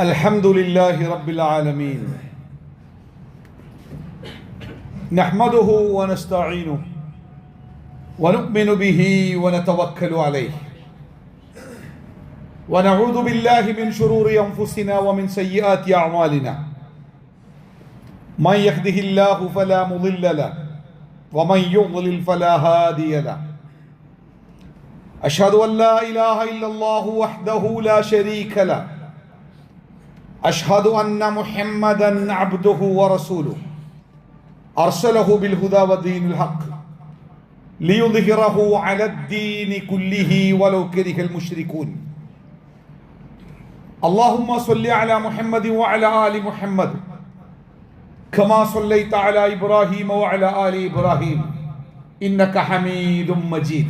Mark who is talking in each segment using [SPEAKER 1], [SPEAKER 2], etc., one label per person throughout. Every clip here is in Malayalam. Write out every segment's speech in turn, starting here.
[SPEAKER 1] الحمد لله رب العالمين نحمده ونستعينه ونؤمن به ونتوكل عليه ونعوذ بالله من شرور أنفسنا ومن سيئات أعمالنا من يهده الله فلا مضل له ومن يضلل فلا هادي له أشهد أن لا إله إلا الله وحده لا شريك له أشهد أن محمدا عبده ورسوله أرسله بالهدى ودين الحق ليظهره على الدين كله ولو كره المشركون اللهم صل على محمد وعلى آل محمد كما صليت على إبراهيم وعلى آل إبراهيم إنك حميد مجيد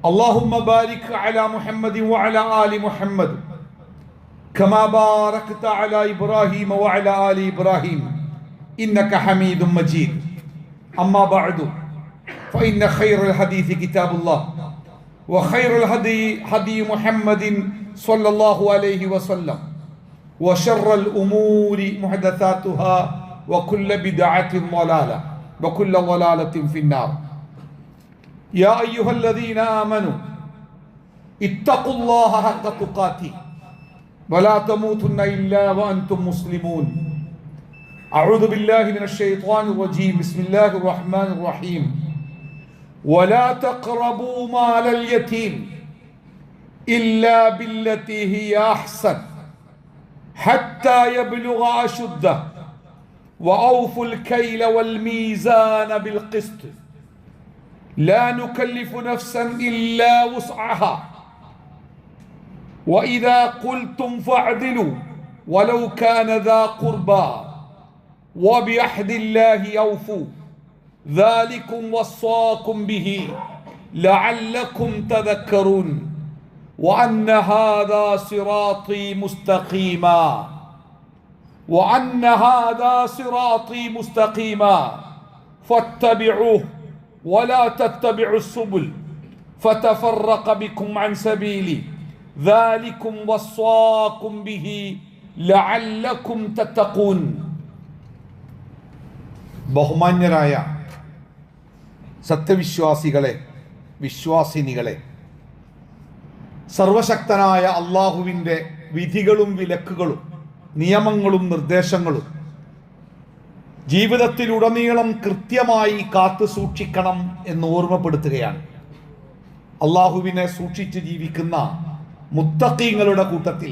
[SPEAKER 1] اللهم بارك على محمد وعلى آل محمد كما باركت على إبراهيم وعلى آل إبراهيم إنك حميد مجيد أما بعد فإن خير الحديث كتاب الله وخير الهدي هدي محمد صلى الله عليه وسلم وشر الأمور محدثاتها وكل بدعة ضلالة وكل ضلالة في النار يا أيها الذين آمنوا اتقوا الله حق تقاته ولا تموتن إلا وأنتم مسلمون أعوذ بالله من الشيطان الرجيم بسم الله الرحمن الرحيم ولا تقربوا مال اليتيم إلا بالتي هي أحسن حتى يبلغ أشده وأوفوا الكيل والميزان بالقسط لا نكلف نفسا إلا وسعها وإذا قلتم فاعدلوا ولو كان ذا قربى وبعهد الله أوفوا ذلكم وصاكم به لعلكم تذكرون وأن هذا صراطي مستقيما فاتبعوه ولا تتبعوا السبل فتفرق بكم عن سبيلي ذلكم وصاكم به لعلكم تتقون ബഹുമാന്യരായ സത്യവിശ്വാസികളെ, വിശ്വാസിനികളെ, സർവശക്തനായ അള്ളാഹുവിൻ്റെ വിധികളും വിലക്കുകളും നിയമങ്ങളും നിർദ്ദേശങ്ങളും ജീവിതത്തിലുടനീളം കൃത്യമായി കാത്തു സൂക്ഷിക്കണം എന്ന് ഓർമ്മപ്പെടുത്തുകയാണ്. അള്ളാഹുവിനെ സൂക്ഷിച്ച് ജീവിക്കുന്ന മുത്തഖീങ്ങളുടെ കൂട്ടത്തിൽ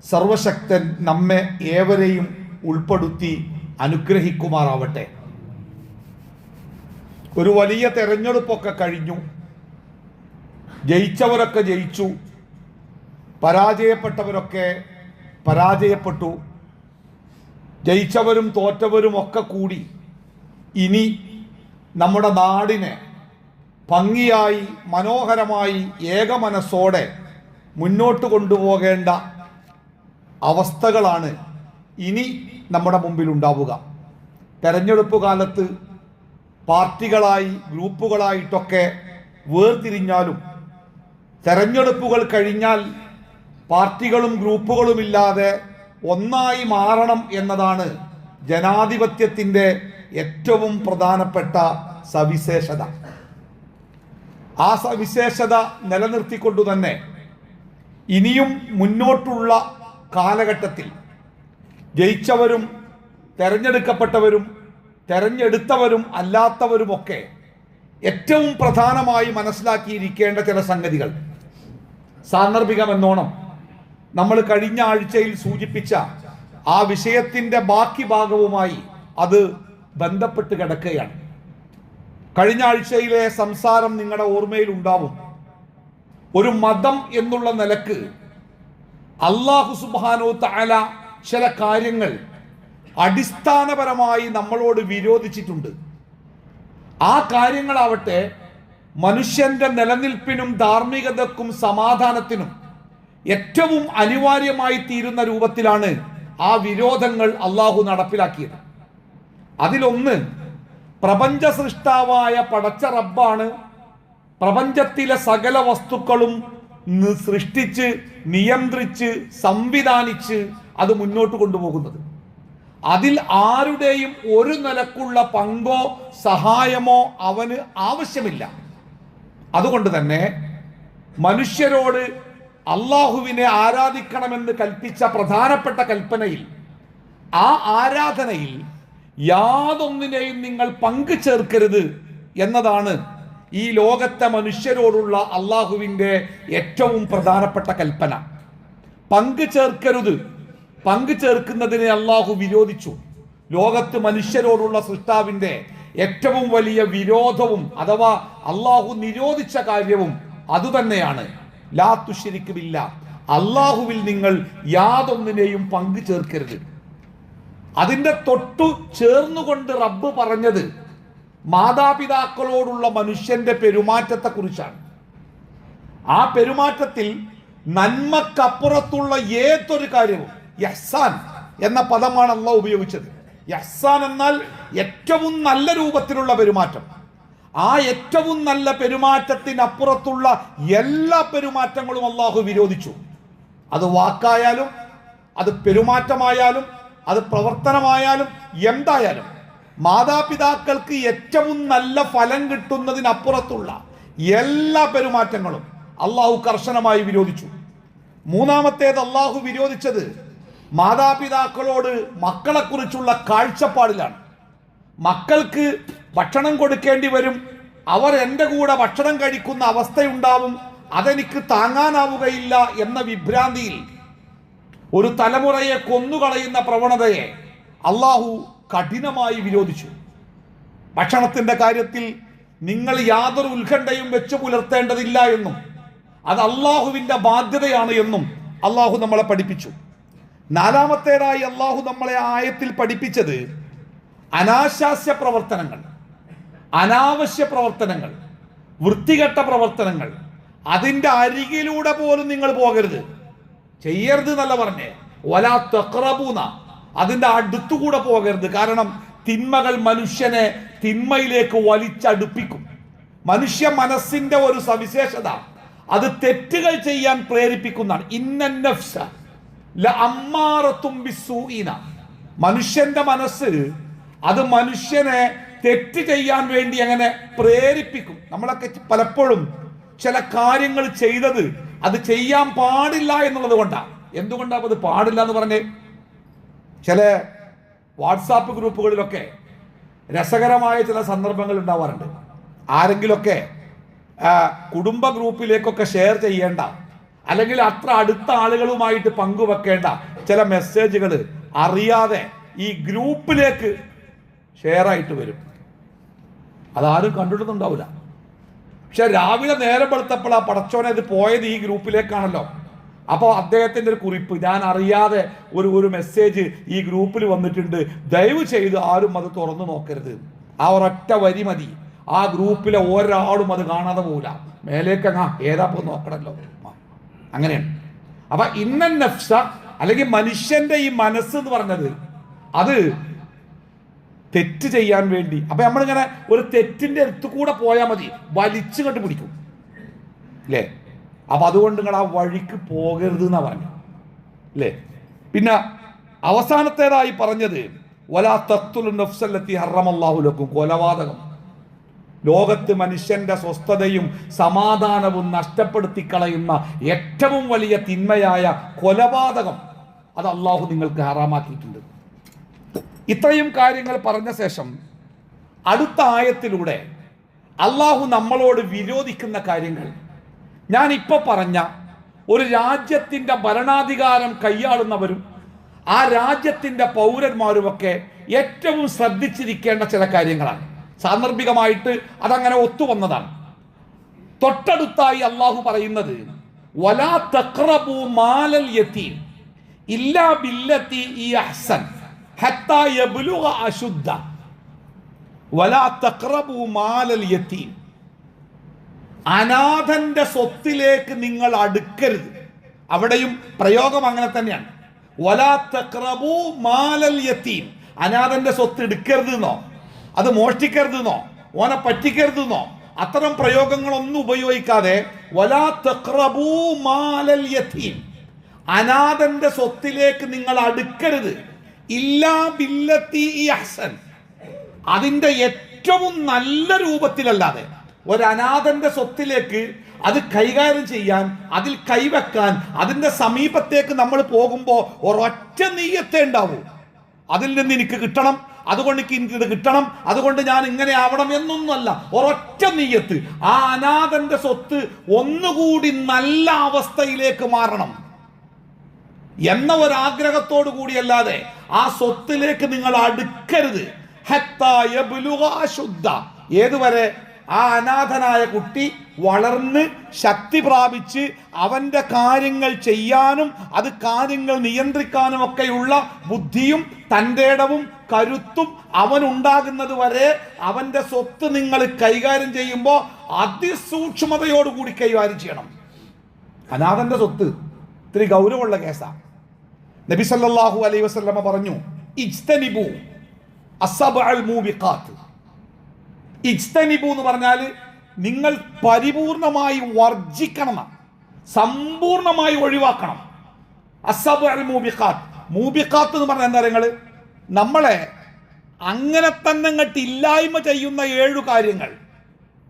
[SPEAKER 1] സർവശക്തൻ നമ്മെ ഏവരെയും ഉൾപ്പെടുത്തി അനുഗ്രഹിക്കുമാറാവട്ടെ. ഒരു വലിയ തെരഞ്ഞെടുപ്പൊക്കെ കഴിഞ്ഞു. ജയിച്ചവരൊക്കെ ജയിച്ചു, പരാജയപ്പെട്ടവരൊക്കെ പരാജയപ്പെട്ടു. ജയിച്ചവരും തോറ്റവരും ഒക്കെ കൂടി ഇനി നമ്മുടെ നാടിനെ ഭംഗിയായി മനോഹരമായി ഏകമനസ്സോടെ മുന്നോട്ട് കൊണ്ടുപോകേണ്ട അവസ്ഥകളാണ് ഇനി നമ്മുടെ മുമ്പിൽ ഉണ്ടാവുക. തെരഞ്ഞെടുപ്പ് കാലത്ത് പാർട്ടികളായി ഗ്രൂപ്പുകളായിട്ടൊക്കെ വേർതിരിഞ്ഞാലും തെരഞ്ഞെടുപ്പുകൾ കഴിഞ്ഞാൽ പാർട്ടികളും ഗ്രൂപ്പുകളുമില്ലാതെ ഒന്നായി മാറണം എന്നതാണ് ജനാധിപത്യത്തിൻ്റെ ഏറ്റവും പ്രധാനപ്പെട്ട സവിശേഷത. ആ സവിശേഷത നിലനിർത്തിക്കൊണ്ടു തന്നെ ഇനിയും മുന്നോട്ടുള്ള കാലഘട്ടത്തിൽ ജയിച്ചവരും തെരഞ്ഞെടുക്കപ്പെട്ടവരും തെരഞ്ഞെടുത്തവരും അല്ലാത്തവരുമൊക്കെ ഏറ്റവും പ്രധാനമായി മനസ്സിലാക്കിയിരിക്കേണ്ട ചില സംഗതികൾ സാന്ദർഭികമെന്നോണം നമ്മൾ കഴിഞ്ഞ ആഴ്ചയിൽ സൂചിപ്പിച്ച ആ വിഷയത്തിൻ്റെ ബാക്കി ഭാഗവുമായി അത് ബന്ധപ്പെട്ട് കിടക്കുകയാണ്. കഴിഞ്ഞ ആഴ്ചയിലെ സംസാരം നിങ്ങളുടെ ഓർമ്മയിൽ ഉണ്ടാവും. ഒരു മതം എന്നുള്ള നിലക്ക് അല്ലാഹു സുബ്ഹാനഹു തആല ചില കാര്യങ്ങൾ അടിസ്ഥാനപരമായി നമ്മളോട് വിരോധിച്ചിട്ടുണ്ട്. ആ കാര്യങ്ങളാവട്ടെ മനുഷ്യന്റെ നിലനിൽപ്പിനും ധാർമ്മികതക്കും സമാധാനത്തിനും ഏറ്റവും അനിവാര്യമായി തീരുന്ന രൂപത്തിലാണ് ആ വിരോധങ്ങൾ അള്ളാഹു നടപ്പിലാക്കിയത്. അതിലൊന്ന് പ്രപഞ്ച സൃഷ്ടാവായ പടച്ച റബ്ബാണ് പ്രപഞ്ചത്തിലെ സകല വസ്തുക്കളും സൃഷ്ടിച്ച് നിയന്ത്രിച്ച് സംവിധാനിച്ച് അത് മുന്നോട്ട് കൊണ്ടുപോകുന്നത്. അതിൽ ആരുടെയും ഒരു നിലക്കുള്ള പങ്കോ സഹായമോ അവന് ആവശ്യമില്ല. അതുകൊണ്ട് തന്നെ മനുഷ്യരോട് അള്ളാഹുവിനെ ആരാധിക്കണമെന്ന് കൽപ്പിച്ച പ്രധാനപ്പെട്ട കൽപ്പനയിൽ, ആ ആരാധനയിൽ യാതൊന്നിനെയും നിങ്ങൾ പങ്കു ചേർക്കരുത് എന്നതാണ് ഈ ലോകത്തെ മനുഷ്യരോടുള്ള അള്ളാഹുവിൻ്റെ ഏറ്റവും പ്രധാനപ്പെട്ട കൽപ്പന. പങ്കു ചേർക്കരുത്. പങ്കു ചേർക്കുന്നതിനെ അള്ളാഹു വിരോധിച്ചു. ലോകത്ത് മനുഷ്യരോടുള്ള സൃഷ്ടാവിൻ്റെ ഏറ്റവും വലിയ വിരോധവും അഥവാ അള്ളാഹു നിരോധിച്ച കാര്യവും അതുതന്നെയാണ്. ലാ തുശ്രിക് ബില്ലാഹ്, അള്ളാഹുവിൽ നിങ്ങൾ യാതൊന്നിനെയും പങ്കു ചേർക്കരുത്. അതിൻ്റെ തൊട്ടു ചേർന്നുകൊണ്ട് റബ്ബ് പറഞ്ഞത് മാതാപിതാക്കളോടുള്ള മനുഷ്യന്റെ പെരുമാറ്റത്തെ കുറിച്ചാണ്. ആ പെരുമാറ്റത്തിൽ നന്മക്കപ്പുറത്തുള്ള ഏതൊരു കാര്യവും, യഹ്സാൻ എന്ന പദമാണ് അള്ളാഹ് ഉപയോഗിച്ചത്. യഹ്സാൻ എന്നാൽ ഏറ്റവും നല്ല രൂപത്തിലുള്ള പെരുമാറ്റം. ആ ഏറ്റവും നല്ല പെരുമാറ്റത്തിനപ്പുറത്തുള്ള എല്ലാ പെരുമാറ്റങ്ങളും അള്ളാഹു വിരോധിച്ചു. അത് വാക്കായാലും അത് പെരുമാറ്റമായാലും അത് പ്രവർത്തനമായാലും എന്തായാലും മാതാപിതാക്കൾക്ക് ഏറ്റവും നല്ല ഫലം കിട്ടുന്നതിനപ്പുറത്തുള്ള എല്ലാ പെരുമാറ്റങ്ങളും അള്ളാഹു കർശനമായി വിരോധിച്ചു. മൂന്നാമത്തേത് അള്ളാഹു വിരോധിച്ചത് മാതാപിതാക്കളോട് മക്കളെക്കുറിച്ചുള്ള കാഴ്ചപ്പാടിലാണ്. മക്കൾക്ക് ഭക്ഷണം കൊടുക്കേണ്ടി വരും, അവർ എൻ്റെ കൂടെ ഭക്ഷണം കഴിക്കുന്ന അവസ്ഥയുണ്ടാവും, അതെനിക്ക് താങ്ങാനാവുകയില്ല എന്ന വിഭ്രാന്തിയിൽ ഒരു തലമുറയെ കൊന്നുകളയുന്ന പ്രവണതയെ അള്ളാഹു കഠിനമായി വിരോധിച്ചു. ഭക്ഷണത്തിൻ്റെ കാര്യത്തിൽ നിങ്ങൾ യാതൊരു ഉത്കണ്ഠയും വെച്ചു പുലർത്തേണ്ടതില്ല എന്നും അത് അള്ളാഹുവിൻ്റെ ബാധ്യതയാണ് എന്നും അള്ളാഹു നമ്മളെ പഠിപ്പിച്ചു. നാലാമത്തേതായി അള്ളാഹു നമ്മളെ ആയത്തിൽ പഠിപ്പിച്ചത് അനാശാസ്യ പ്രവർത്തനങ്ങൾ, അനാവശ്യ പ്രവർത്തനങ്ങൾ, വൃത്തികെട്ട പ്രവർത്തനങ്ങൾ, അതിൻ്റെ അരികിലൂടെ പോലും നിങ്ങൾ പോകരുത്, ചെയ്യരുത് എന്നല്ല പറഞ്ഞേ, വലാ തഖ്റബൂന, അതിൻ്റെ അടുത്തുകൂടെ പോകരുത്. കാരണം തിന്മകൾ മനുഷ്യനെ തിന്മയിലേക്ക് വലിച്ചടുപ്പിക്കും. മനുഷ്യ മനസ്സിന്റെ ഒരു സവിശേഷത അത് തെറ്റുകൾ ചെയ്യാൻ പ്രേരിപ്പിക്കുന്നതാണ്. ഇന്നൻ നഫ്സ ലഅമ്മാറത്തും ബിസ്സൂഇന, മനുഷ്യന്റെ മനസ്സ് അത് മനുഷ്യനെ തെറ്റ് ചെയ്യാൻ വേണ്ടി അങ്ങനെ പ്രേരിപ്പിക്കും. നമ്മളൊക്കെ പലപ്പോഴും ചില കാര്യങ്ങൾ ചെയ്തത് അത് ചെയ്യാൻ പാടില്ല എന്നുള്ളത് കൊണ്ടാണ്. എന്തുകൊണ്ടാണ് അത് പാടില്ല എന്ന് പറഞ്ഞേ? ചില വാട്സാപ്പ് ഗ്രൂപ്പുകളിലൊക്കെ രസകരമായ ചില സന്ദർഭങ്ങൾ ഉണ്ടാവാറുണ്ട്. ആരെങ്കിലുമൊക്കെ കുടുംബ ഗ്രൂപ്പിലേക്കൊക്കെ ഷെയർ ചെയ്യേണ്ട അല്ലെങ്കിൽ അത്ര അടുത്ത ആളുകളുമായിട്ട് പങ്കുവെക്കേണ്ട ചില മെസ്സേജുകൾ അറിയാതെ ഈ ഗ്രൂപ്പിലേക്ക് ഷെയർ ആയിട്ട് വരും. അതാരും കണ്ടിട്ടൊന്നുണ്ടാവില്ല. പക്ഷെ രാവിലെ നേരം വെളുത്തപ്പോൾ ആ പടച്ചോനെ ഇത് പോയത് ഈ ഗ്രൂപ്പിലേക്കാണല്ലോ. അപ്പോൾ അദ്ദേഹത്തിൻ്റെ ഒരു കുറിപ്പ്, ഞാൻ അറിയാതെ ഒരു മെസ്സേജ് ഈ ഗ്രൂപ്പിൽ വന്നിട്ടുണ്ട്, ദയവ് ചെയ്ത് ആരും അത് തുറന്നു നോക്കരുത്. ആ ഒരൊറ്റ വരി മതി, ആ ഗ്രൂപ്പിലെ ഒരാളും അത് കാണാതെ പോകില്ല. മേലേക്ക് ഏതാപ്പോ നോക്കണല്ലോ. അങ്ങനെയാണ്. അപ്പൊ ഇന്നൻ നഫ്സ അല്ലെങ്കിൽ മനുഷ്യന്റെ ഈ മനസ്സ് എന്ന് പറഞ്ഞത് അത് തെറ്റ് ചെയ്യാൻ വേണ്ടി, അപ്പൊ നമ്മളിങ്ങനെ ഒരു തെറ്റിന്റെ അടുത്ത് കൂടെ പോയാൽ മതി, വലിച്ചു കണ്ട് പിടിക്കും അല്ലേ? അപ്പൊ അതുകൊണ്ട് നിങ്ങൾ ആ വഴിക്ക് പോകരുത് എന്നാ പറഞ്ഞു അല്ലേ? പിന്നെ അവസാനത്തേതായി പറഞ്ഞത് വലാ തഖ്തുലു നഫ്സല്ലത്തി ഹറമല്ലാഹു ലക്കും, കൊലപാതകം. ലോകത്ത് മനുഷ്യന്റെ സ്വസ്ഥതയും സമാധാനവും നഷ്ടപ്പെടുത്തി കളയുന്ന ഏറ്റവും വലിയ തിന്മയായ കൊലപാതകം അത് അള്ളാഹു നിങ്ങൾക്ക് ഹറാമാക്കിയിട്ടുണ്ട്. ഇത്രയും കാര്യങ്ങൾ പറഞ്ഞ ശേഷം അടുത്ത ആയത്തിലൂടെ അള്ളാഹു നമ്മളോട് വിരോധിക്കുന്ന കാര്യങ്ങൾ, ഞാൻ ഇപ്പോൾ പറഞ്ഞ ഒരു രാജ്യത്തിൻ്റെ ഭരണാധികാരം കൈയാളുന്നവരും ആ രാജ്യത്തിൻ്റെ പൗരന്മാരുമൊക്കെ ഏറ്റവും ശ്രദ്ധിച്ചിരിക്കേണ്ട ചില കാര്യങ്ങളാണ്. സാന്ദർഭികമായിട്ട് അതങ്ങനെ ഒത്തുവന്നതാണ്. തൊട്ടടുത്തായി അള്ളാഹു പറയുന്നത് വലാ തഖ്റബൂ മാലൽ യതീം ഇല്ലാ ബില്ലത്തി അഹ്സൻ ഹത്താ യബ്ലുഗ അശുദ്ദ വലാ തഖ്റബൂ മാലൽ യതീം, അനാഥന്റെ സ്വത്തിലേക്ക് നിങ്ങൾ അടുക്കരുത്. അവിടെയും പ്രയോഗം അങ്ങനെ തന്നെയാണ്. വലാ തഖ്റബൂ മാലൽ യതീം, അനാഥന്റെ സ്വത്ത് എടുക്കരുതെന്നോ അത് മോഷ്ടിക്കരുതെന്നോ ഓനെ പറ്റിക്കരുതെന്നോ അത്തരം പ്രയോഗങ്ങളൊന്നും ഉപയോഗിക്കാതെ വലാ തഖ്റബൂ മാലൽ യതീം, അനാഥന്റെ സ്വത്തിലേക്ക് നിങ്ങൾ അടുക്കരുത്, ഇല്ലാ ബില്ലത്തി അഹ്സൻ, അതിന്റെ ഏറ്റവും നല്ല രൂപത്തിലല്ലാതെ. ഒരു അനാഥന്റെ സ്വത്തിലേക്ക് അത് കൈകാര്യം ചെയ്യാൻ, അതിൽ കൈവെക്കാൻ, അതിന്റെ സമീപത്തേക്ക് നമ്മൾ പോകുമ്പോൾ ഒരൊറ്റ നീയത്തേ ഉണ്ടാവൂ, അതിൽ നിന്ന് എനിക്ക് കിട്ടണം, അതുകൊണ്ട് എനിക്കിത് കിട്ടണം, അതുകൊണ്ട് ഞാൻ ഇങ്ങനെ ആവണം എന്നൊന്നുമല്ല. ഒരൊറ്റ നീയത്ത്, ആ അനാഥന്റെ സ്വത്ത് ഒന്നുകൂടി നല്ല അവസ്ഥയിലേക്ക് മാറണം എന്ന ഒരാഗ്രഹത്തോടു കൂടിയല്ലാതെ ആ സ്വത്തിലേക്ക് നിങ്ങൾ അടുക്കരുത്. ഹത്താ യബ്ലുഗ അശുദ്ധ, ഏതുവരെ? ആ അനാഥനായ കുട്ടി വളർന്ന് ശക്തി പ്രാപിച്ച് അവന്റെ കാര്യങ്ങൾ ചെയ്യാനും അത് കാര്യങ്ങൾ നിയന്ത്രിക്കാനും ഒക്കെയുള്ള ബുദ്ധിയും തൻ്റെ ഇടവും കരുത്തും അവനുണ്ടാകുന്നത് വരെ അവന്റെ സ്വത്ത് നിങ്ങൾ കൈകാര്യം ചെയ്യുമ്പോൾ അതിസൂക്ഷ്മതയോടുകൂടി കൈകാര്യം ചെയ്യണം. അനാഥന്റെ സ്വത്ത് ഇത്തിരി ഗൗരവമുള്ള കേസാണ്. നബി സല്ലല്ലാഹു അലൈഹി വസല്ലമ പറഞ്ഞു, ഇജ്തനിബു അസ്സബഅൽ മൂബിഖാത്ത്. ഇജ്തനിബു എന്ന് പറഞ്ഞാൽ നിങ്ങൾ പരിപൂർണമായി വർജിക്കണം, സമ്പൂർണമായി ഒഴിവാക്കണം. അസ്സബഅൽ മൂബിഖാത്ത്, മൂബിഖാത്ത് എന്ന് പറഞ്ഞാൽ എന്താ? നിങ്ങൾ നമ്മളെ അങ്ങനെ തന്നെ ഇങ്ങോട്ട് ഇല്ലായ്മ ചെയ്യുന്ന 7 കാര്യങ്ങൾ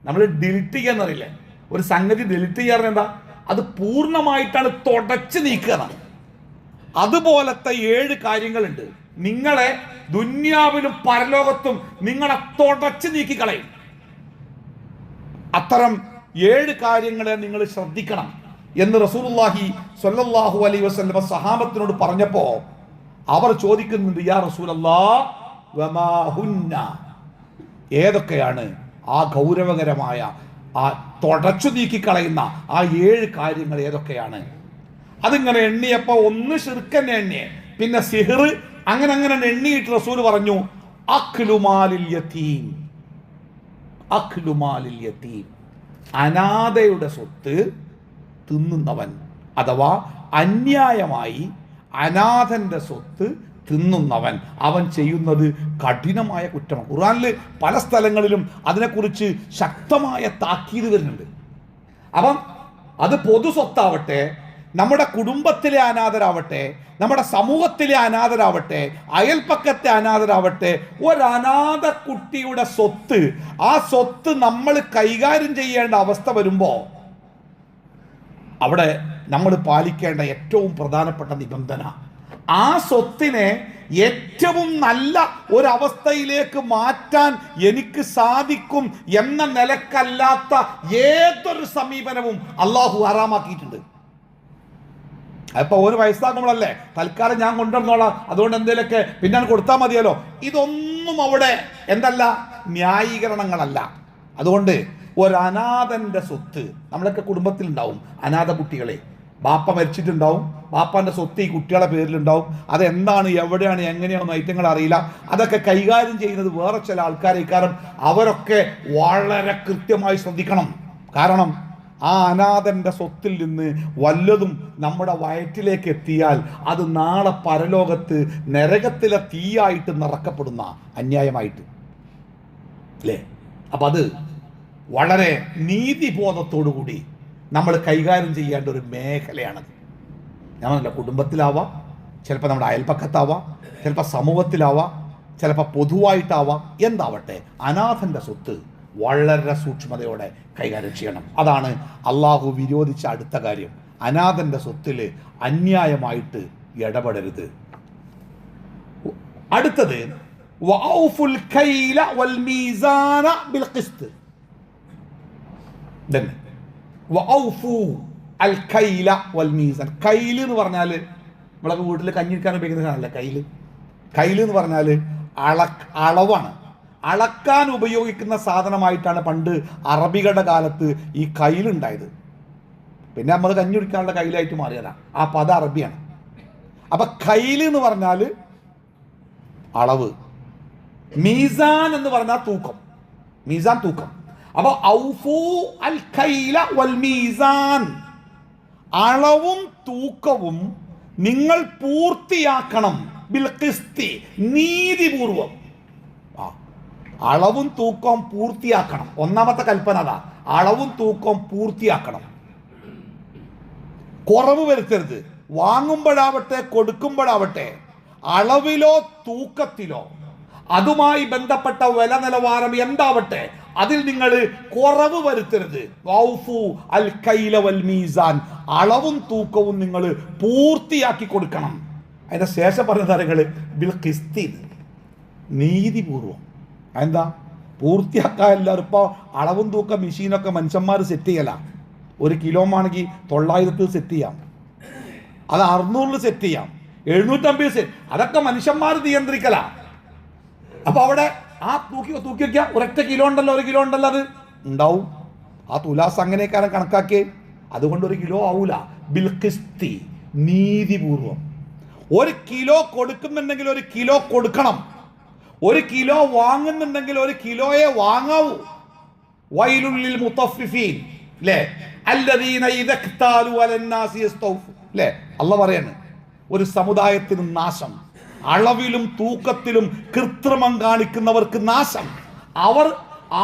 [SPEAKER 1] നമ്മൾ ഡിലീറ്റ് ചെയ്യാന്നറിയില്ലേ? ഒരു സംഗതി ഡിലീറ്റ് ചെയ്യാറ് എന്താ? അത് പൂർണ്ണമായിട്ടാണ് തുടച്ച് നീക്കുക. അതുപോലത്തെ 7 കാര്യങ്ങളുണ്ട്. നിങ്ങളെ ദുന്യാവിലും പരലോകത്തും നിങ്ങളെ തുടച്ച് നീക്കിക്കളയും. അത്തരം 7 കാര്യങ്ങളെ നിങ്ങൾ ശ്രദ്ധിക്കണം എന്ന് റസൂലുള്ളാഹി സ്വല്ലല്ലാഹു അലൈഹി വസല്ലം സഹാബത്തിനോട് പറഞ്ഞപ്പോ അവർ ചോദിക്കുന്നുണ്ട്, യാ റസൂലല്ലാഹ് വമാ ഹുന്ന, ഏതൊക്കെയാണ് ആ ഗൗരവകരമായ ആ തുടച്ചു നീക്കിക്കളയുന്ന ആ 7 കാര്യങ്ങൾ ഏതൊക്കെയാണ്? അതിങ്ങനെ എണ്ണിയപ്പോ ഒന്ന് ശിർക്കന്നെ എണ്ണിയെ, പിന്നെ സിഹർ, അങ്ങനെ അങ്ങനെ എണ്ണിയിട്ട് റസൂൽ പറഞ്ഞു, അഖ്ലുമാലിൽ യതീം, അഖ്ലുമാലിൽ യതീം, അനാഥയുടെ സ്വത്ത് തിന്നുന്നവൻ, അഥവാ അന്യായമായി അനാഥന്റെ സ്വത്ത് തിന്നുന്നവൻ, അവൻ ചെയ്യുന്നത് കഠിനമായ കുറ്റമാണ്. ഖുർആനിൽ പല സ്ഥലങ്ങളിലും അതിനെക്കുറിച്ച് ശക്തമായ താക്കീത് വരുന്നുണ്ട്. അപ്പം അത് പൊതു സ്വത്താവട്ടെ, നമ്മുടെ കുടുംബത്തിലെ അനാഥരാവട്ടെ, നമ്മുടെ സമൂഹത്തിലെ അനാഥരാവട്ടെ, അയൽപ്പക്കത്തെ അനാഥരാവട്ടെ, ഒരനാഥ കുട്ടിയുടെ സ്വത്ത്, ആ സ്വത്ത് നമ്മൾ കൈകാര്യം ചെയ്യേണ്ട അവസ്ഥ വരുമ്പോൾ അവിടെ നമ്മൾ പാലിക്കേണ്ട ഏറ്റവും പ്രധാനപ്പെട്ട നിബന്ധന, ആ സ്വത്തിനെ ഏറ്റവും നല്ല ഒരവസ്ഥയിലേക്ക് മാറ്റാൻ എനിക്ക് സാധിക്കും എന്ന നിലക്കല്ലാത്ത ഏതൊരു സമീപനവും അള്ളാഹു ഹറാമാക്കിയിട്ടുണ്ട്. അപ്പൊ ഒരു വയസ്സാകുമ്പോഴല്ലേ തൽക്കാലം ഞാൻ കൊണ്ടുവന്നോളാം, അതുകൊണ്ട് എന്തെങ്കിലുമൊക്കെ പിന്നെ കൊടുത്താൽ മതിയല്ലോ, ഇതൊന്നും അവിടെ എന്തല്ല, ന്യായീകരണങ്ങളല്ല. അതുകൊണ്ട് ഒരനാഥന്റെ സ്വത്ത്, നമ്മളൊക്കെ കുടുംബത്തിലുണ്ടാവും അനാഥ കുട്ടികളെ, ബാപ്പ മരിച്ചിട്ടുണ്ടാവും, ബാപ്പാന്റെ സ്വത്ത് ഈ കുട്ടികളുടെ പേരിലുണ്ടാവും. അതെന്താണ്, എവിടെയാണ്, എങ്ങനെയാണെന്ന് ഐറ്റങ്ങൾ അറിയില്ല. അതൊക്കെ കൈകാര്യം ചെയ്യുന്നത് വേറെ ചില ആൾക്കാരെ. കാരണം അവരൊക്കെ വളരെ കൃത്യമായി ശ്രദ്ധിക്കണം. കാരണം ആ അനാഥന്റെ സ്വത്തിൽ നിന്ന് വല്ലതും നമ്മുടെ വയറ്റിലേക്ക് എത്തിയാൽ അത് നാളെ പരലോകത്ത് നരകത്തിലെ തീയായിട്ട് നിറക്കപ്പെടുന്ന അന്യായമായിട്ട് അല്ലേ? അപ്പം അത് വളരെ നീതിബോധത്തോടുകൂടി നമ്മൾ കൈകാര്യം ചെയ്യേണ്ട ഒരു മേഖലയാണത്. ഞാനല്ല, കുടുംബത്തിലാവാം, ചിലപ്പോൾ നമ്മുടെ അയൽപ്പക്കത്താവാം, ചിലപ്പോൾ സമൂഹത്തിലാവാം, ചിലപ്പോൾ പൊതുവായിട്ടാവാം, എന്താവട്ടെ അനാഥന്റെ സ്വത്ത് വളരെ സൂക്ഷ്മതയോടെ കൈകാര്യം ചെയ്യണം. അതാണ് അള്ളാഹു വിരോധിച്ച അടുത്ത കാര്യം. അനാഥന്റെ സ്വത്തിൽ അന്യായമായിട്ട് ഇടപെടരുത്. അടുത്തത് വഔഫുൽ കൈല വൽ മീസാന ബിൽ ഖിസ്ത്. വഔഫു അൽ കൈല വൽ മീസാൻ. കൈല് എന്ന് പറഞ്ഞാൽ നമ്മളൊക്കെ വീട്ടിൽ കഞ്ഞിരിക്കാൻ ഉപയോഗിക്കുന്ന സാധനമല്ല കൈല്. കൈല് എന്ന് പറഞ്ഞാൽ അളവാണ്. അളക്കാൻ ഉപയോഗിക്കുന്ന സാധനമായിട്ടാണ് പണ്ട് അറബികളുടെ കാലത്ത് ഈ കൈലുണ്ടായത്. പിന്നെ നമ്മൾ കഞ്ഞി കുടിക്കാനുള്ള കൈലായിട്ട് മാറിയതാണ്. ആ പദം അറബിയാണ്. അപ്പൊ കൈല് എന്ന് പറഞ്ഞാൽ അളവ്, മീസാൻ എന്ന് പറഞ്ഞാൽ തൂക്കം, മീസാൻ തൂക്കം. അപ്പൊ ഔഫു അൽ കൈല വൽ മീസാൻ, അളവും തൂക്കവും നിങ്ങൾ പൂർത്തിയാക്കണം. ബിൽ ഖിസ്തി, നീതിപൂർവം. അളവും തൂക്കവും പൂർത്തിയാക്കണം. ഒന്നാമത്തെ കൽപ്പന അതാ, അളവും തൂക്കവും പൂർത്തിയാക്കണം. കുറവ് വരുത്തരുത്. വാങ്ങുമ്പോഴാവട്ടെ കൊടുക്കുമ്പോഴാവട്ടെ അളവിലോ തൂക്കത്തിലോ അതുമായി ബന്ധപ്പെട്ട വില നിലവാരം എന്താവട്ടെ അതിൽ നിങ്ങൾ കുറവ് വരുത്തരുത്. വൗഫു അൽ കൈല വൽ മീസാൻ, അളവും തൂക്കവും നിങ്ങൾ പൂർത്തിയാക്കി കൊടുക്കണം. അതിന്റെ ശേഷം പറഞ്ഞ തരങ്ങൾ ബിൽ ഖിസ്തി, നീതിപൂർവം. എന്താ പൂർത്തിയാക്കാൻ? എല്ലാവരും ഇപ്പോൾ അളവും തൂക്ക മെഷീനൊക്കെ മനുഷ്യന്മാർ സെറ്റ് ചെയ്യല. 1 കിലോ ആണെങ്കിൽ 900 സെറ്റ് ചെയ്യാം, അത് 600 സെറ്റ് ചെയ്യാം, 750 സെറ്റ്, അതൊക്കെ മനുഷ്യന്മാർ നിയന്ത്രിക്കല. അപ്പൊ അവിടെ ആ തൂക്കി വയ്ക്കുക, ഒരൊറ്റ കിലോ ഉണ്ടല്ലോ, 1 കിലോ ഉണ്ടല്ലോ, അത് ഉണ്ടാവും. ആ തുലാസ് അങ്ങനെയൊക്കെ കണക്കാക്കി, അതുകൊണ്ട് 1 കിലോ ആവൂല. ബിൽ ഖിസ്തി, നീതിപൂർവം. 1 കിലോ കൊടുക്കുന്നുണ്ടെങ്കിൽ 1 കിലോ കൊടുക്കണം. 1 കിലോ വാങ്ങുന്നുണ്ടെങ്കിൽ 1 കിലോയെ വാങ്ങാവൂ. വൈലുൽ മുത്തഫിഫീൻ അല്ലേ, അല്ലദീന ഇദക്താലു അലന്നാസി യസ്തൗഫു അല്ലേ, അല്ലാഹു പറയാണ് ഒരു സമുദായത്തിന് നാശം, അളവിലും തൂക്കത്തിലും കൃത്രിമം കാണിക്കുന്നവർക്ക് നാശം. അവർ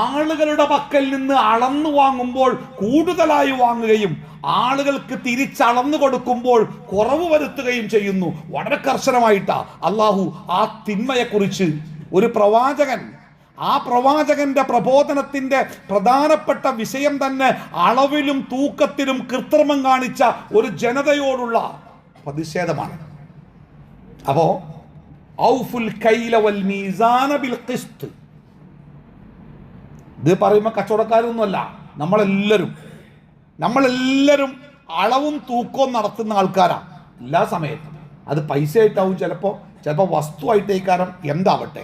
[SPEAKER 1] ആളുകളുടെ പക്കൽ നിന്ന് അളന്നു വാങ്ങുമ്പോൾ കൂടുതലായി വാങ്ങുകയും ആളുകൾക്ക് തിരിച്ചളന്നു കൊടുക്കുമ്പോൾ കുറവ് വരുത്തുകയും ചെയ്യുന്നു. വളരെ കർശനമായിട്ടാ അള്ളാഹു ആ തിന്മയെക്കുറിച്ച് ഒരു പ്രവാചകൻ, ആ പ്രവാചകന്റെ പ്രബോധനത്തിന്റെ പ്രധാനപ്പെട്ട വിഷയം തന്നെ അളവിലും തൂക്കത്തിലും കൃത്രിമം കാണിച്ച ഒരു ജനതയോടുള്ള പ്രതിഷേധമാണ്. അപ്പോ ഔഫുൽ കൈല വൽ മീസാന ബിൽ ഖിസ്ത്, ഇത് പറയുമ്പോൾ കച്ചവടക്കാരൊന്നുമല്ല, നമ്മളെല്ലാവരും അളവും തൂക്കവും നടത്തുന്ന ആൾക്കാരാണ് എല്ലാ സമയത്തും. അത് പൈസ ആയിട്ടാവും, ചിലപ്പോൾ വസ്തുവായിട്ടേക്കാരം, എന്താവട്ടെ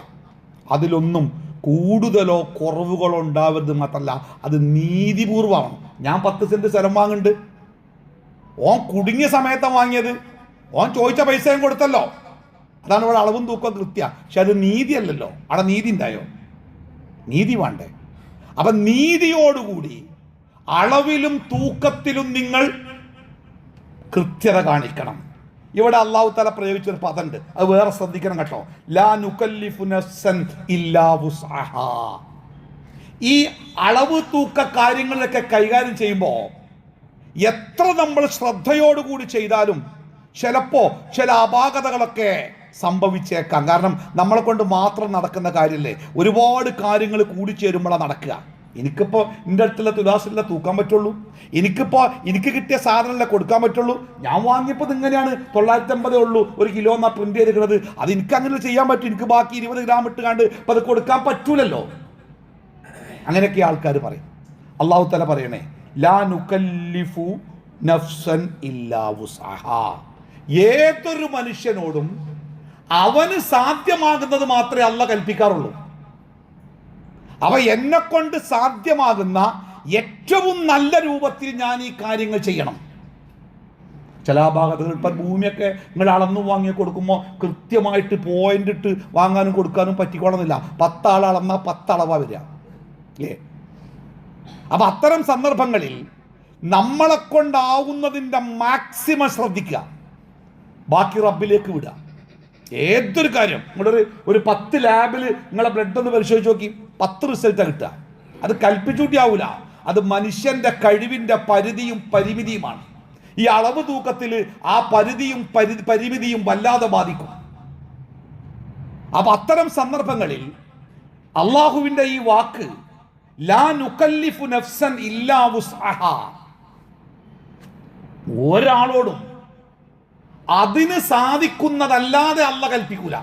[SPEAKER 1] അതിലൊന്നും കൂടുതലോ കുറവുകളോ ഉണ്ടാവരുത്. മാത്രമല്ല അത് നീതിപൂർവമാണ്. ഞാൻ 10 സെന്റ് സ്ഥലം വാങ്ങുന്നുണ്ട്, ഓൻ കുടുങ്ങിയ സമയത്താണ് വാങ്ങിയത്, ഓൻ ചോദിച്ച പൈസയും കൊടുത്തല്ലോ, അതാണ് ഇവിടെ അളവും തൂക്കം കൃത്യ. പക്ഷെ അത് നീതിയല്ലല്ലോ, അവിടെ നീതി ഉണ്ടായോ? നീതി വേണ്ടേ? അപ്പൊ നീതിയോടുകൂടി അളവിലും തൂക്കത്തിലും നിങ്ങൾ കൃത്യത കാണിക്കണം. ഇവിടെ അള്ളാഹു തആല പ്രയോഗിച്ചൊരു പദമുണ്ട്, അത് വേറെ ശ്രദ്ധിക്കണം കേട്ടോ. ലാ നുകല്ലിഫു നഫ്സൻ ഇല്ലാ വുസ്അഹാ. ഈ അളവ് തൂക്ക കാര്യങ്ങളിലൊക്കെ കൈകാര്യം ചെയ്യുമ്പോൾ എത്ര നമ്മൾ ശ്രദ്ധയോടുകൂടി ചെയ്താലും ചിലപ്പോൾ ചില അപാകതകളൊക്കെ സംഭവിച്ചേക്കാം. കാരണം നമ്മളെ കൊണ്ട് മാത്രം നടക്കുന്ന കാര്യമല്ലേ, ഒരുപാട് കാര്യങ്ങൾ കൂടിച്ചേരുമ്പോഴാണ് നടക്കുക. എനിക്കിപ്പോൾ എൻ്റെ അടുത്തുള്ള തുലാസിലെ തൂക്കാൻ പറ്റുള്ളൂ, എനിക്ക് കിട്ടിയ സാധനമല്ലേ കൊടുക്കാൻ പറ്റുള്ളൂ. ഞാൻ വാങ്ങിയപ്പോൾ ഇങ്ങനെയാണ് 950 ഉള്ളൂ 1 കിലോ എന്നാ പ്രിന്റ് ചെയ്തിരിക്കുന്നത്, അത് എനിക്ക് അങ്ങനെ ചെയ്യാൻ പറ്റും. എനിക്ക് ബാക്കി 20 ഗ്രാം ഇട്ടുകാണ്ട് അപ്പം അത് കൊടുക്കാൻ പറ്റൂലല്ലോ. അങ്ങനെയൊക്കെ ആൾക്കാർ പറയും. അള്ളാഹു തആല പറയണേ, ലാ നുകല്ലിഫു നഫ്സൻ ഇല്ലാ വുസ്അഹാ. ഏതൊരു മനുഷ്യനോടും അവന് സാധ്യമാകുന്നത് മാത്രമേ അള്ളാഹ് കൽപ്പിക്കാറുള്ളൂ. അവ എന്നെ കൊണ്ട് സാധ്യമാകുന്ന ഏറ്റവും നല്ല രൂപത്തിൽ ഞാൻ ഈ കാര്യങ്ങൾ ചെയ്യണം. ചില ഭാഗത്തുകൾ ഇപ്പം ഭൂമിയൊക്കെ നിങ്ങൾ അളന്നു വാങ്ങി കൊടുക്കുമ്പോൾ കൃത്യമായിട്ട് പോയിന്റ് ഇട്ട് വാങ്ങാനും കൊടുക്കാനും പറ്റിക്കോണമെന്നില്ല. 10 ആൾ അളന്നാൽ 10 അളവാ വരിക അല്ലേ. അപ്പം അത്തരം സന്ദർഭങ്ങളിൽ നമ്മളെ കൊണ്ടാവുന്നതിൻ്റെ മാക്സിമം ശ്രദ്ധിക്കുക, ബാക്കി റബ്ബിലേക്ക് വിടുക. ഏതൊരു കാര്യം ഒരു 10 ലാബിൽ നിങ്ങളെ ബ്ലഡ് ഒന്ന് പരിശോധിച്ച് നോക്കി, 10 റിസൾട്ടാണ് കിട്ടുക. അത് കൽപ്പിച്ചൂട്ടി ആവൂല, അത് മനുഷ്യന്റെ കഴിവിന്റെ പരിധിയും പരിമിതിയുമാണ്. ഈ അളവ് തൂക്കത്തിൽ ആ പരിധിയും പരിമിതിയും വല്ലാതെ ബാധിക്കും. അപ്പൊ അത്തരം സന്ദർഭങ്ങളിൽ അള്ളാഹുവിന്റെ ഈ വാക്ക് ലാ നുകല്ലിഫു നഫ്സൻ ഇല്ലാ വുസ്അഹാ, ഒരാളോടും അതിന് സാധിക്കുന്നതല്ലാതെ അള്ളാഹ് കൽപ്പിക്കൂല.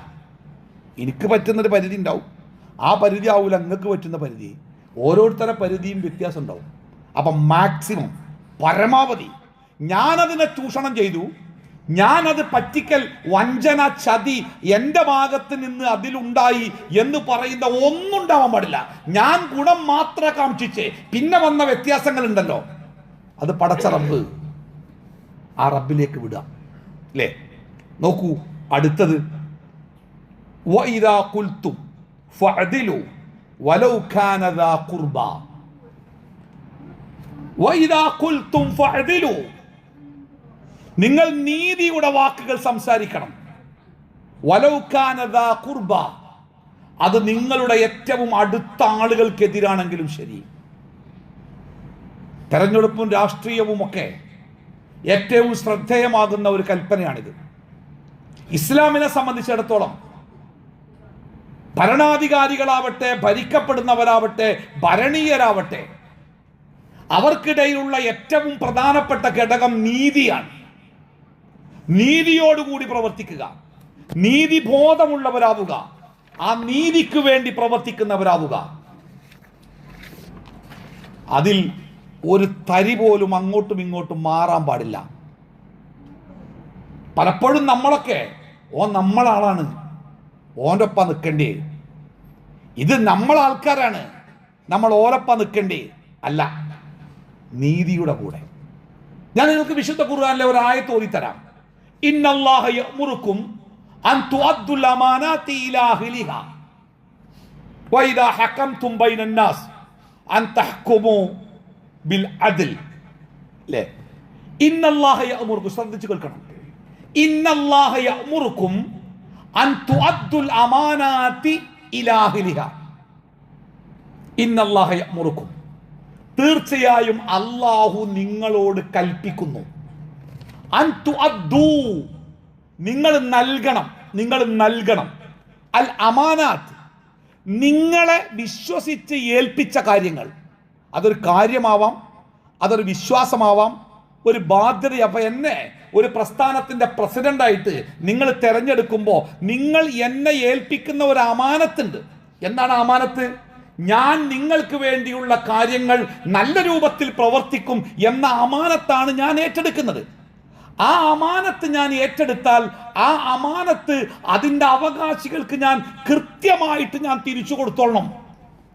[SPEAKER 1] എനിക്ക് പറ്റുന്നൊരു പരിധി ഉണ്ടാവും, ആ പരിധി ആവൂല നിങ്ങൾക്ക് പറ്റുന്ന പരിധി. ഓരോരുത്തരുടെ പരിധിയും വ്യത്യാസം ഉണ്ടാവും. അപ്പം മാക്സിമം, പരമാവധി ഞാനതിനെ ചൂഷണം ചെയ്തു, ഞാനത് പറ്റിക്കൽ, വഞ്ചന, ചതി എൻ്റെ ഭാഗത്ത് നിന്ന് അതിലുണ്ടായി എന്ന് പറയുന്ന ഒന്നും ഉണ്ടാവാൻ പാടില്ല. ഞാൻ ഗുണം മാത്രം കാക്ഷിച്ച് പിന്നെ വന്ന വ്യത്യാസങ്ങളുണ്ടല്ലോ, അത് പടച്ച റബ്ബ്, ആ റബ്ബിലേക്ക് വിടുക അല്ലേ. നോക്കൂ അടുത്തത്, വഇദാ ഖുൽതും ഫഅദിലു വലൗ കാന ദാ ഖുർബാ. വഇദാ ഖുൽതും ഫഅദിലു, നിങ്ങൾ നീതിയുടെ വാക്കുകൾ സംസാരിക്കണം. വലൗ കാന ദാ ഖുർബാ, അത് നിങ്ങളുടെ ഏറ്റവും അടുത്ത ആളുകൾക്കെതിരാണെങ്കിലും ശരി. തെരഞ്ഞെടുപ്പും രാഷ്ട്രീയവും ഒക്കെ ഏറ്റവും ശ്രദ്ധേയമാകുന്ന ഒരു കൽപ്പനയാണിത്. ഇസ്ലാമിനെ സംബന്ധിച്ചിടത്തോളം ഭരണാധികാരികളാവട്ടെ, ഭരിക്കപ്പെടുന്നവരാവട്ടെ, ഭരണീയരാവട്ടെ, അവർക്കിടയിലുള്ള ഏറ്റവും പ്രധാനപ്പെട്ട ഘടകം നീതിയാണ്. നീതിയോടുകൂടി പ്രവർത്തിക്കുക, നീതിബോധമുള്ളവരാവുക, ആ നീതിക്ക് വേണ്ടി പ്രവർത്തിക്കുന്നവരാവുക. അതിൽ ഒരു തരി പോലും അങ്ങോട്ടും ഇങ്ങോട്ടും മാറാൻ പാടില്ല. പലപ്പോഴും നമ്മളൊക്കെ നമ്മളാളാണ്, ഓൻ്റെ ഒപ്പം നിൽക്കേണ്ടേ, ഇത് നമ്മളാൾക്കാരാണ്, നമ്മൾ ഓരൊപ്പം നിൽക്കേണ്ടേ. അല്ല, നീതിയുടെ കൂടെ. ഞാൻ നിങ്ങൾക്ക് വിശുദ്ധ ഖുർആനിലെ ഒരു ആയത്ത് ഓതിത്തരാം. ഇന്നല്ലാഹ യഅ്മുറുക്കും അൻ തുഅദ്ദുൽ അമാനാതി ഇലാ അഹ്ലിഹാ വഇദാ ഹകംതും ബൈനൻ നാസ് അൻ തഹ്കുമു ബിൽ അദ്ൽ. അല്ലേ? ഇന്നല്ലാഹ യഅ്മുറുക്കും, ശ്രദ്ധിച്ചു കേൾക്കണം. ഇന്നല്ലാഹ യഅ്മുറുക്കും അൻ തുഅദ്ദുൽ അമാനാതി ഇലാ അഹ്ലിഹാ. ഇന്നല്ലാഹ യഅ്മുറുക്കും, തീർച്ചയായും അല്ലാഹു നിങ്ങളോട് കൽപ്പിക്കുന്നു. അൻ തുഅദ്ദു, നിങ്ങൾ നൽകണം. അൽ അമാനാത്ത്, നിങ്ങളെ വിശ്വസിച്ച് ഏൽപ്പിച്ച കാര്യങ്ങൾ. അതൊരു കാര്യമാവാം, അതൊരു വിശ്വാസമാവാം, ഒരു ബാധ്യത. അപ്പൊ എന്നെ ഒരു പ്രസ്ഥാനത്തിന്റെ പ്രസിഡന്റായിട്ട് നിങ്ങൾ തെരഞ്ഞെടുക്കുമ്പോൾ നിങ്ങൾ എന്നെ ഏൽപ്പിക്കുന്ന ഒരു അമാനത്തുണ്ട്. എന്താണ് അമാനത്ത്? ഞാൻ നിങ്ങൾക്ക് വേണ്ടിയുള്ള കാര്യങ്ങൾ നല്ല രൂപത്തിൽ പ്രവർത്തിക്കും എന്ന അമാനത്താണ് ഞാൻ ഏറ്റെടുക്കുന്നത്. ആ അമാനത്ത് ഞാൻ ഏറ്റെടുത്താൽ ആ അമാനത്ത് അതിൻ്റെ അവകാശികൾക്ക് ഞാൻ കൃത്യമായിട്ട് ഞാൻ തിരിച്ചു കൊടുത്തോളണം.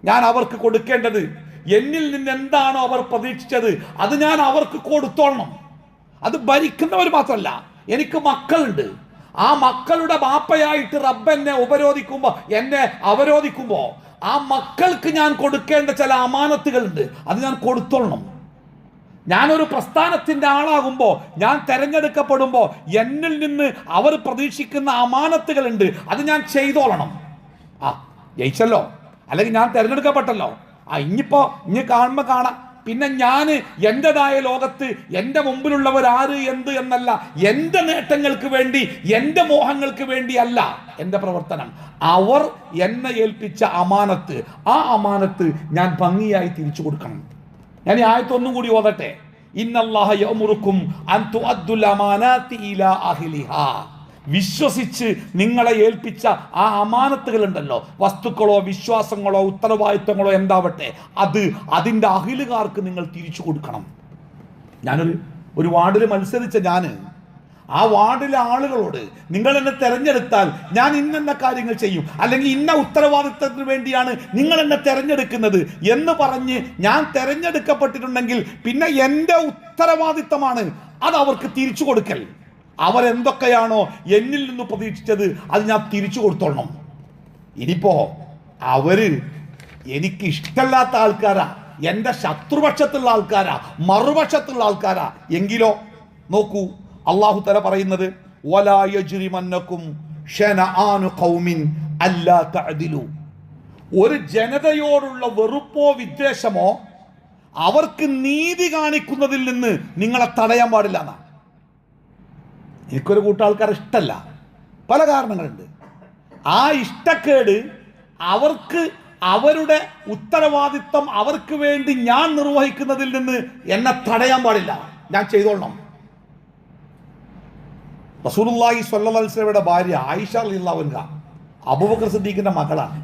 [SPEAKER 1] ഞാൻ അവർക്ക് കൊടുക്കേണ്ടത്, എന്നിൽ നിന്ന് എന്താണോ അവർ പ്രതീക്ഷിച്ചത് അത് ഞാൻ അവർക്ക് കൊടുത്തോളണം. അത് ഭരിക്കുന്നവർ മാത്രമല്ല, എനിക്ക് മക്കളുണ്ട്. ആ മക്കളുടെ ബാപ്പയായിട്ട് റബ്ബ് എന്നെ എന്നെ അവരോധിക്കുമ്പോൾ ആ മക്കൾക്ക് ഞാൻ കൊടുക്കേണ്ട ചില അമാനത്തുകളുണ്ട്, അത് ഞാൻ കൊടുത്തോളണം. ഞാനൊരു പ്രസ്ഥാനത്തിന്റെ ആളാകുമ്പോൾ, ഞാൻ തെരഞ്ഞെടുക്കപ്പെടുമ്പോൾ എന്നിൽ നിന്ന് അവർ പ്രതീക്ഷിക്കുന്ന അമാനത്തുകളുണ്ട്, അത് ഞാൻ ചെയ്തോളണം. ജയിച്ചല്ലോ, അല്ലെങ്കിൽ ഞാൻ തെരഞ്ഞെടുക്കപ്പെട്ടല്ലോ, ഇനി കാണുമ്പോൾ കാണാം. പിന്നെ ഞാൻ എൻ്റെതായ ലോകത്ത് എൻ്റെ മുമ്പിലുള്ളവർ ആര് എന്ത് എന്നല്ല, എൻ്റെ നേട്ടങ്ങൾക്ക് വേണ്ടി, എൻ്റെ മോഹങ്ങൾക്ക് വേണ്ടിയല്ല എൻ്റെ പ്രവർത്തനം. അവർ എന്നെ ഏൽപ്പിച്ച അമാനത്ത്, ആ അമാനത്ത് ഞാൻ ഭംഗിയായി തിരിച്ചു കൊടുക്കണം. ഞാൻ ഈ ആയത്തൊന്നും കൂടി ഓതട്ടെ. ഇന്നല്ലാഹ യഅ്മുറുക്കും അൻ തുഅദ്ദുൽ അമാനാതി ഇലാ അഹ്ലിഹാ. വിശ്വസിച്ച് നിങ്ങളെ ഏൽപ്പിച്ച ആ അമാനത്തുകൾ ഉണ്ടല്ലോ, വസ്തുക്കളോ വിശ്വാസങ്ങളോ ഉത്തരവാദിത്തങ്ങളോ എന്താവട്ടെ, അത് അതിൻ്റെ അഹിലുകാർക്ക് നിങ്ങൾ തിരിച്ചു കൊടുക്കണം. ഞാനൊരു വാർഡിൽ മത്സരിച്ച ആ വാർഡിലെ ആളുകളോട് നിങ്ങൾ എന്നെ തെരഞ്ഞെടുത്താൽ ഞാൻ ഇന്ന കാര്യങ്ങൾ ചെയ്യും, അല്ലെങ്കിൽ ഇന്ന ഉത്തരവാദിത്തത്തിന് വേണ്ടിയാണ് നിങ്ങൾ എന്നെ തെരഞ്ഞെടുക്കുന്നത് എന്ന് പറഞ്ഞ് ഞാൻ തെരഞ്ഞെടുക്കപ്പെട്ടിട്ടുണ്ടെങ്കിൽ പിന്നെ എൻ്റെ ഉത്തരവാദിത്തമാണ് അത് അവർക്ക് തിരിച്ചു കൊടുക്കൽ. അവരെന്തൊക്കെയാണോ എന്നിൽ നിന്ന് പ്രതീക്ഷിച്ചത് അത് ഞാൻ തിരിച്ചു കൊടുത്തോളണം. ഇനിയിപ്പോ അവര് എനിക്ക് ഇഷ്ടമല്ലാത്ത ആൾക്കാരാ, എൻ്റെ ശത്രുപക്ഷത്തുള്ള ആൾക്കാരാ, മറുപക്ഷത്തുള്ള ആൾക്കാരാ എങ്കിലോ നോക്കൂ, അല്ലാഹു തആല പറയുന്നത് വലാ യജ്രിമന്നകും ശനആനു ഖൗമിൻ അല്ലാ തഅദിലു. ഒരു ജനതയോടുള്ള വെറുപ്പോ വിദ്വേഷമോ അവർക്ക് നീതി കാണിക്കുന്നതിൽ നിന്ന് നിങ്ങളെ തടയാൻ പാടില്ല എന്നാണ്. എനിക്കൊരു കൂട്ടാൾക്കാർ ഇഷ്ടമല്ല, പല കാരണങ്ങളുണ്ട്. ആ ഇഷ്ടക്കേട് അവർക്ക് അവരുടെ ഉത്തരവാദിത്തം അവർക്ക് വേണ്ടി ഞാൻ നിർവഹിക്കുന്നതിൽ നിന്ന് എന്നെ തടയാൻ പാടില്ല, ഞാൻ ചെയ്തോളണം. റസൂലുള്ളാഹി സ്വല്ലല്ലാഹു അലൈഹി വസല്ലമയുടെ ഭാര്യ ആയിഷ റളിയല്ലാഹു അൻഹ അബൂബക്കർ സിദ്ദീഖിന്റെ മകളാണ്.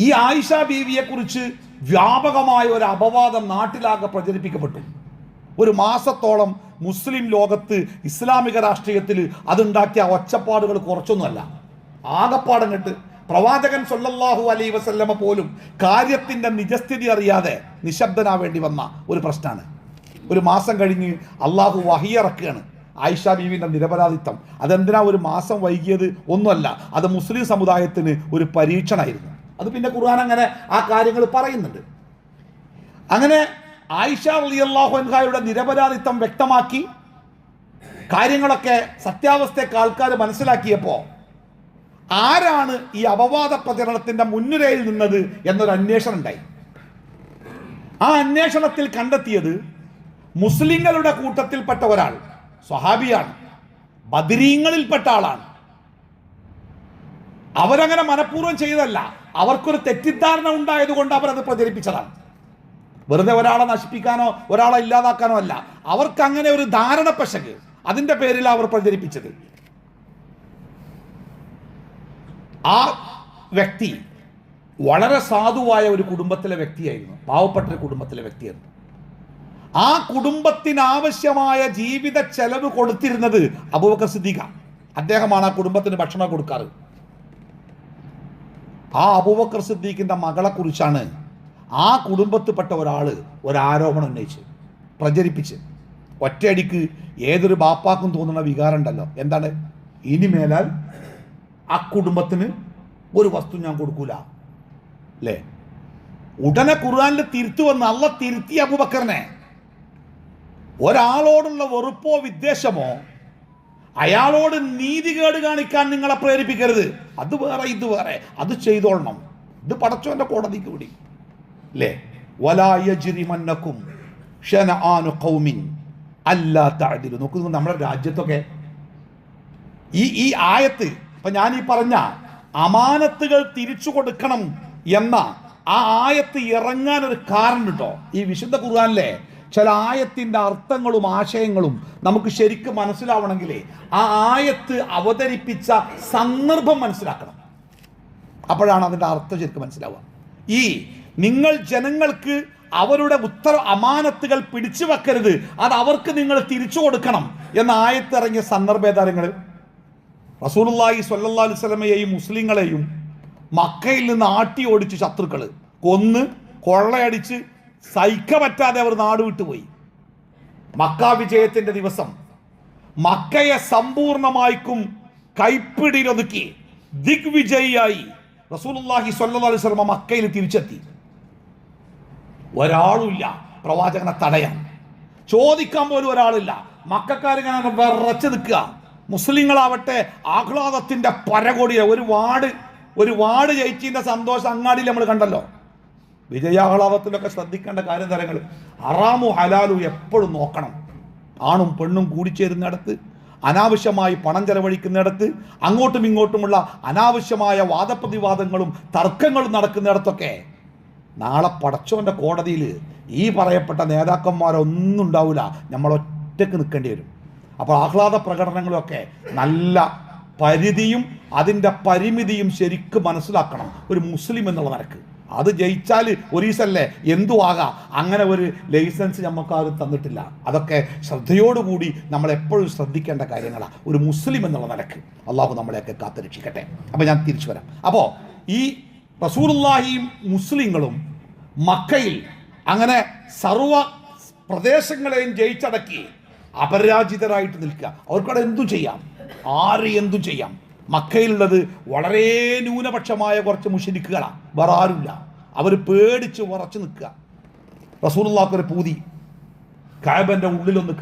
[SPEAKER 1] ഈ ആയിഷ ബീവിയെ കുറിച്ച് വ്യാപകമായ ഒരു അപവാദം നാട്ടിലാകെ പ്രചരിപ്പിക്കപ്പെട്ടു. ഒരു മാസത്തോളം മുസ്ലിം ലോകത്ത് ഇസ്ലാമിക രാഷ്ട്രീയത്തിൽ അതുണ്ടാക്കിയ ഒച്ചപ്പാടുകൾ കുറച്ചൊന്നുമല്ല. ആകപ്പാടം കെട്ട് പ്രവാചകൻ സ്വല്ലല്ലാഹു അലൈഹി വസല്ലമ പോലും കാര്യത്തിന്റെ നിജസ്ഥിതി അറിയാതെ നിശബ്ദനാവേണ്ടി വന്ന ഒരു പ്രശ്നമാണ്. ഒരു മാസം കഴിഞ്ഞ് അള്ളാഹു വഹിയിറക്കുകയാണ് ആയിഷ ബീവിന്റെ നിരപരാധിത്വം. അതെന്തിനാ ഒരു മാസം വൈകിയത്? ഒന്നുമല്ല, അത് മുസ്ലിം സമുദായത്തിന് ഒരു പരീക്ഷണമായിരുന്നു. അത് പിന്നെ ഖുർആൻ അങ്ങനെ ആ കാര്യങ്ങൾ പറയുന്നുണ്ട്. അങ്ങനെ ആയിഷ റളിയല്ലാഹു അൻഹയുടെ നിരപരാധിത്വം വ്യക്തമാക്കി കാര്യങ്ങളൊക്കെ സത്യാവസ്ഥയൊക്കെ ആൾക്കാർ മനസ്സിലാക്കിയപ്പോൾ ആരാണ് ഈ അപവാദ പ്രചരണത്തിന്റെ മുൻനിരയിൽ നിന്നത് എന്നൊരു അന്വേഷണം ഉണ്ടായി. ആ അന്വേഷണത്തിൽ കണ്ടെത്തിയത് മുസ്ലിങ്ങളുടെ കൂട്ടത്തിൽപ്പെട്ട ഒരാൾ, സ്വഹാബിയാണ്, ബദരീങ്ങളിൽപ്പെട്ട ആളാണ്. അവരങ്ങനെ മനഃപൂർവ്വം ചെയ്തതല്ല, അവർക്കൊരു തെറ്റിദ്ധാരണ ഉണ്ടായതുകൊണ്ട് അവരത് പ്രചരിപ്പിച്ചതാണ്. വെറുതെ ഒരാളെ നശിപ്പിക്കാനോ ഒരാളെ ഇല്ലാതാക്കാനോ അല്ല, അവർക്ക് അങ്ങനെ ഒരു ധാരണ പശക്, അതിന്റെ പേരിൽ അവർ പ്രചരിപ്പിച്ചത്. ആ വ്യക്തി വളരെ സാധുവായ ഒരു കുടുംബത്തിലെ വ്യക്തിയായിരുന്നു, പാവപ്പെട്ട ഒരു കുടുംബത്തിലെ വ്യക്തിയായിരുന്നു. ആ കുടുംബത്തിനാവശ്യമായ ജീവിത ചെലവ് കൊടുത്തിരുന്നത് അബൂബക്കർ സിദ്ദീഖ. അദ്ദേഹമാണ് ആ കുടുംബത്തിന് ഭക്ഷണം കൊടുക്കാറ്. ആ അബൂബക്കർ സിദ്ദീഖിന്റെ മകളെ കുറിച്ചാണ് ആ കുടുംബത്തിൽപ്പെട്ട ഒരാൾ ഒരു ആരോപണം ഉന്നയിച്ച് പ്രചരിപ്പിച്ച് ഒറ്റയടിക്ക് ഏതൊരു ബാപ്പാക്കും തോന്നുന്ന വികാരം ഉണ്ടല്ലോ, എന്താണ്, ഇനിമേലാൽ ആ കുടുംബത്തിന് ഒരു വസ്തു ഞാൻ കൊടുക്കൂല അല്ലേ. ഉടനെ ഖുർആനിൽ തിരുത്തു വന്ന് അല്ല തിരുത്തി അബൂബക്കറിനെ. ഒരാളോടുള്ള വെറുപ്പോ വിദ്വേഷമോ അയാളോട് നീതികേട് കാണിക്കാൻ നിങ്ങളെ പ്രേരിപ്പിക്കരുത്. അത് വേറെ ഇത് വേറെ, അത് ചെയ്തോളണം. ഇത് പടച്ചോന്റെ കോടതിക്ക് വിടി അല്ലേ. വലാ യജ്രിമന്നകും ശനആനു ഖൗമിൻ അല്ലാ തഅദിലു. നോക്കൂ, നമ്മുടെ രാജ്യത്തൊക്കെ ഈ ആയത്ത്, ഇപ്പൊ ഞാൻ ഈ പറഞ്ഞ അമാനത്തുകൾ തിരിച്ചു കൊടുക്കണം എന്ന ആ ആയത്ത് ഇറങ്ങാൻ ഒരു കാരണം കേട്ടോ. ഈ വിശുദ്ധ ഖുർആനിലെ ചില ആയത്തിന്റെ അർത്ഥങ്ങളും ആശയങ്ങളും നമുക്ക് ശരിക്കും മനസ്സിലാവണമെങ്കിൽ ആ ആയത്ത് അവതരിപ്പിച്ച സന്ദർഭം മനസ്സിലാക്കണം. അപ്പോഴാണ് അതിന്റെ അർത്ഥം ശരിക്കും മനസ്സിലാവുക. ഈ നിങ്ങൾ ജനങ്ങൾക്ക് അവരുടെ അമാനത്തുകൾ പിടിച്ചു വെക്കരുത്, അത് അവർക്ക് നിങ്ങൾ തിരിച്ചു കൊടുക്കണം എന്ന ആയത്തിറങ്ങിയ സന്ദർഭ ഏതാരങ്ങൾ റസൂലുള്ളാഹി സ്വല്ലല്ലാഹു അലൈഹി വസല്ലമയെയും മുസ്ലിങ്ങളെയും മക്കയിൽ നിന്ന് ആട്ടി ഓടിച്ച് ശത്രുക്കൾ കൊന്ന് കൊള്ളയടിച്ച് സഹിക്കാൻ പറ്റാതെ അവർ നാട് വിട്ടുപോയി. മക്ക വിജയത്തിന്റെ ദിവസം മക്കയെ സമ്പൂർണമായിക്കും കൈപ്പിടിയിലൊതുക്കി ദിഗ്വിജയിയായി റസൂലുള്ളാഹി സ്വല്ലല്ലാഹു അലൈഹി വസല്ലമ മക്കയിൽ തിരിച്ചെത്തി. ഒരാളുമില്ല പ്രവാചകനെ തടയാൻ, ചോദിക്കാൻ പോലും ഒരാളില്ല. മക്കക്കാരിങ്ങനെ വിറച്ച് നിൽക്കുക. മുസ്ലിങ്ങളാവട്ടെ ആഹ്ലാദത്തിന്റെ പരകോടിയ ഒരു വാർഡ് ജയിച്ചിന്റെ സന്തോഷം അങ്ങാടിയിൽ നമ്മൾ കണ്ടല്ലോ. വിജയാഹ്ലാദത്തിലൊക്കെ ശ്രദ്ധിക്കേണ്ട കാര്യതരങ്ങൾ ഹറാമു ഹലാലു എപ്പോഴും നോക്കണം. ആണും പെണ്ണും കൂടിച്ചേരുന്നിടത്ത്, അനാവശ്യമായി പണം ചെലവഴിക്കുന്നിടത്ത്, അങ്ങോട്ടും ഇങ്ങോട്ടുമുള്ള അനാവശ്യമായ വാദപ്രതിവാദങ്ങളും തർക്കങ്ങളും നടക്കുന്നിടത്തൊക്കെ നാളെ പടച്ചോന്റെ കോടതിയിൽ ഈ പറയപ്പെട്ട നേതാക്കന്മാരൊന്നും ഉണ്ടാവില്ല, നമ്മൾ ഒറ്റക്ക് നിൽക്കേണ്ടി വരും. അപ്പോൾ ആഹ്ലാദ പ്രകടനങ്ങളൊക്കെ നല്ല പരിധിയും അതിൻ്റെ പരിമിതിയും ശരിക്കും മനസ്സിലാക്കണം ഒരു മുസ്ലിം എന്നുള്ള നിലക്ക്. അത് ജയിച്ചാൽ ഒരീസല്ലേ എന്തു ആകാം, അങ്ങനെ ഒരു ലൈസൻസ് നമുക്കാരും തന്നിട്ടില്ല. അതൊക്കെ ശ്രദ്ധയോടുകൂടി നമ്മൾ എപ്പോഴും ശ്രദ്ധിക്കേണ്ട കാര്യങ്ങളാണ് ഒരു മുസ്ലിം എന്നുള്ള നിലക്ക്. അള്ളാഹു നമ്മളെയൊക്കെ കാത്തുരക്ഷിക്കട്ടെ. അപ്പോൾ ഞാൻ തിരിച്ചു വരാം. അപ്പോൾ ഈ റസൂലുള്ളാഹിയും മുസ്ലിങ്ങളും മക്കയിൽ അങ്ങനെ സർവ പ്രദേശങ്ങളെയും ജയിച്ചടക്കി അപരാജിതരായിട്ട് നിൽക്കുക. അവർക്കവിടെ എന്തു ചെയ്യാം, ആര് എന്തു ചെയ്യാം. മക്കയിലുള്ളത് വളരെ ന്യൂനപക്ഷമായ കുറച്ച് മുശ്രിക്കുകളാണ്, വേറെ ആരുമില്ല. അവർ പേടിച്ച് ഉറച്ചു നിൽക്കുക. റസൂലുള്ളാഹിക്കൊരു പൂതി, കഅബന്റെ ഉള്ളിലൊന്ന്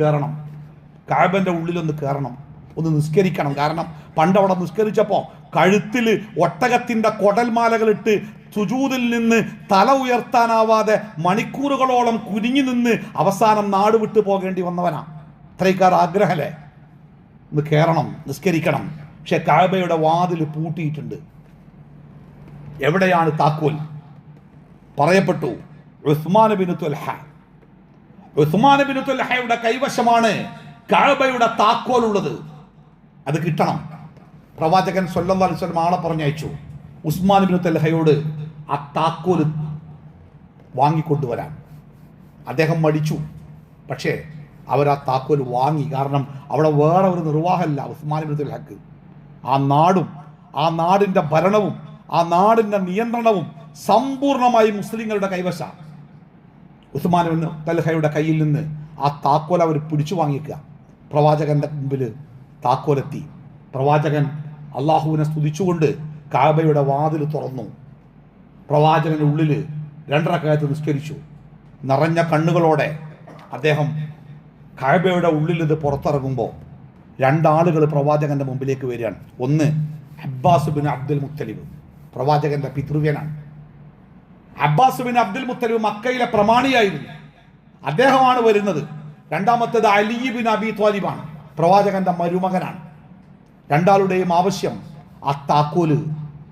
[SPEAKER 1] കയറണം, ഒന്ന് നിസ്കരിക്കണം. കാരണം പണ്ട് അവിടെ നിസ്കരിച്ചപ്പോൾ കഴുത്തിൽ ഒട്ടകത്തിൻ്റെ കൊടൽമാലകളിട്ട് സുജൂദിൽ നിന്ന് തല ഉയർത്താനാവാതെ മണിക്കൂറുകളോളം കുനിഞ്ഞു നിന്ന് അവസാനം നാട് വിട്ടു പോകേണ്ടി വന്നവനാ. അത്രയ്ക്കാർ ആഗ്രഹമല്ലേ, ഒന്ന് കയറണം, നിസ്കരിക്കണം. പക്ഷെ കഅബയുടെ വാതിൽ പൂട്ടിയിട്ടുണ്ട്. എവിടെയാണ് താക്കോൽ? പറയപ്പെട്ടു ഉസ്മാൻ ബിൻ തുൽഹയുടെ കൈവശമാണ് കഅബയുടെ താക്കോൽ ഉള്ളത്. അത് കിട്ടണം. പ്രവാചകൻ സ്വല്ലല്ലാഹു അലൈഹി വസല്ലം ആളെ പറഞ്ഞയച്ചു ഉസ്മാൻ ബിൻ തുൽഹയോട് ആ താക്കോൽ വാങ്ങിക്കൊണ്ടുവരാൻ. അദ്ദേഹം മടിച്ചു. പക്ഷേ അവർ ആ താക്കോൽ വാങ്ങി. കാരണം അവിടെ വേറെ ഒരു നിർവാഹമല്ല ഉസ്മാൻ ബിൻ തുൽഹക്ക്. ആ നാടും ആ നാടിൻ്റെ ഭരണവും ആ നാടിൻ്റെ നിയന്ത്രണവും സമ്പൂർണ്ണമായി മുസ്ലിങ്ങളുടെ കൈവശമാണ്. ഉസ്മാൻ ബിൻ തുൽഹയുടെ കയ്യിൽ നിന്ന് ആ താക്കോൽ അവർ പിടിച്ചു വാങ്ങിക്കുക. പ്രവാചകന്റെ മുമ്പിൽ താക്കോലെത്തി. പ്രവാചകൻ അള്ളാഹുവിനെ സ്തുതിച്ചുകൊണ്ട് കഅബയുടെ വാതിൽ തുറന്നു. പ്രവാചകന്റെ ഉള്ളിൽ 2 റക്അത്ത് നിസ്കരിച്ചു. നിറഞ്ഞ കണ്ണുകളോടെ അദ്ദേഹം കഅബയുടെ ഉള്ളിൽ ഇത് പുറത്തിറങ്ങുമ്പോൾ 2 ആളുകൾ പ്രവാചകന്റെ മുമ്പിലേക്ക് വരികയാണ്. ഒന്ന് അബ്ബാസ് ബിൻ അബ്ദുൽ മുത്തലിബ്, പ്രവാചകന്റെ പിതൃവ്യനാണ്. അബ്ബാസ് ബിൻ അബ്ദുൽ മുത്തലിബ് മക്കയിലെ പ്രമാണിയായിരുന്നു. അദ്ദേഹമാണ് വരുന്നത്. രണ്ടാമത്തേത് അലി ബിൻ അബി ത്വാലിബാണ്, പ്രവാചകന്റെ മരുമകനാണ്. രണ്ടാളുടെയും ആവശ്യം ആ താക്കോല്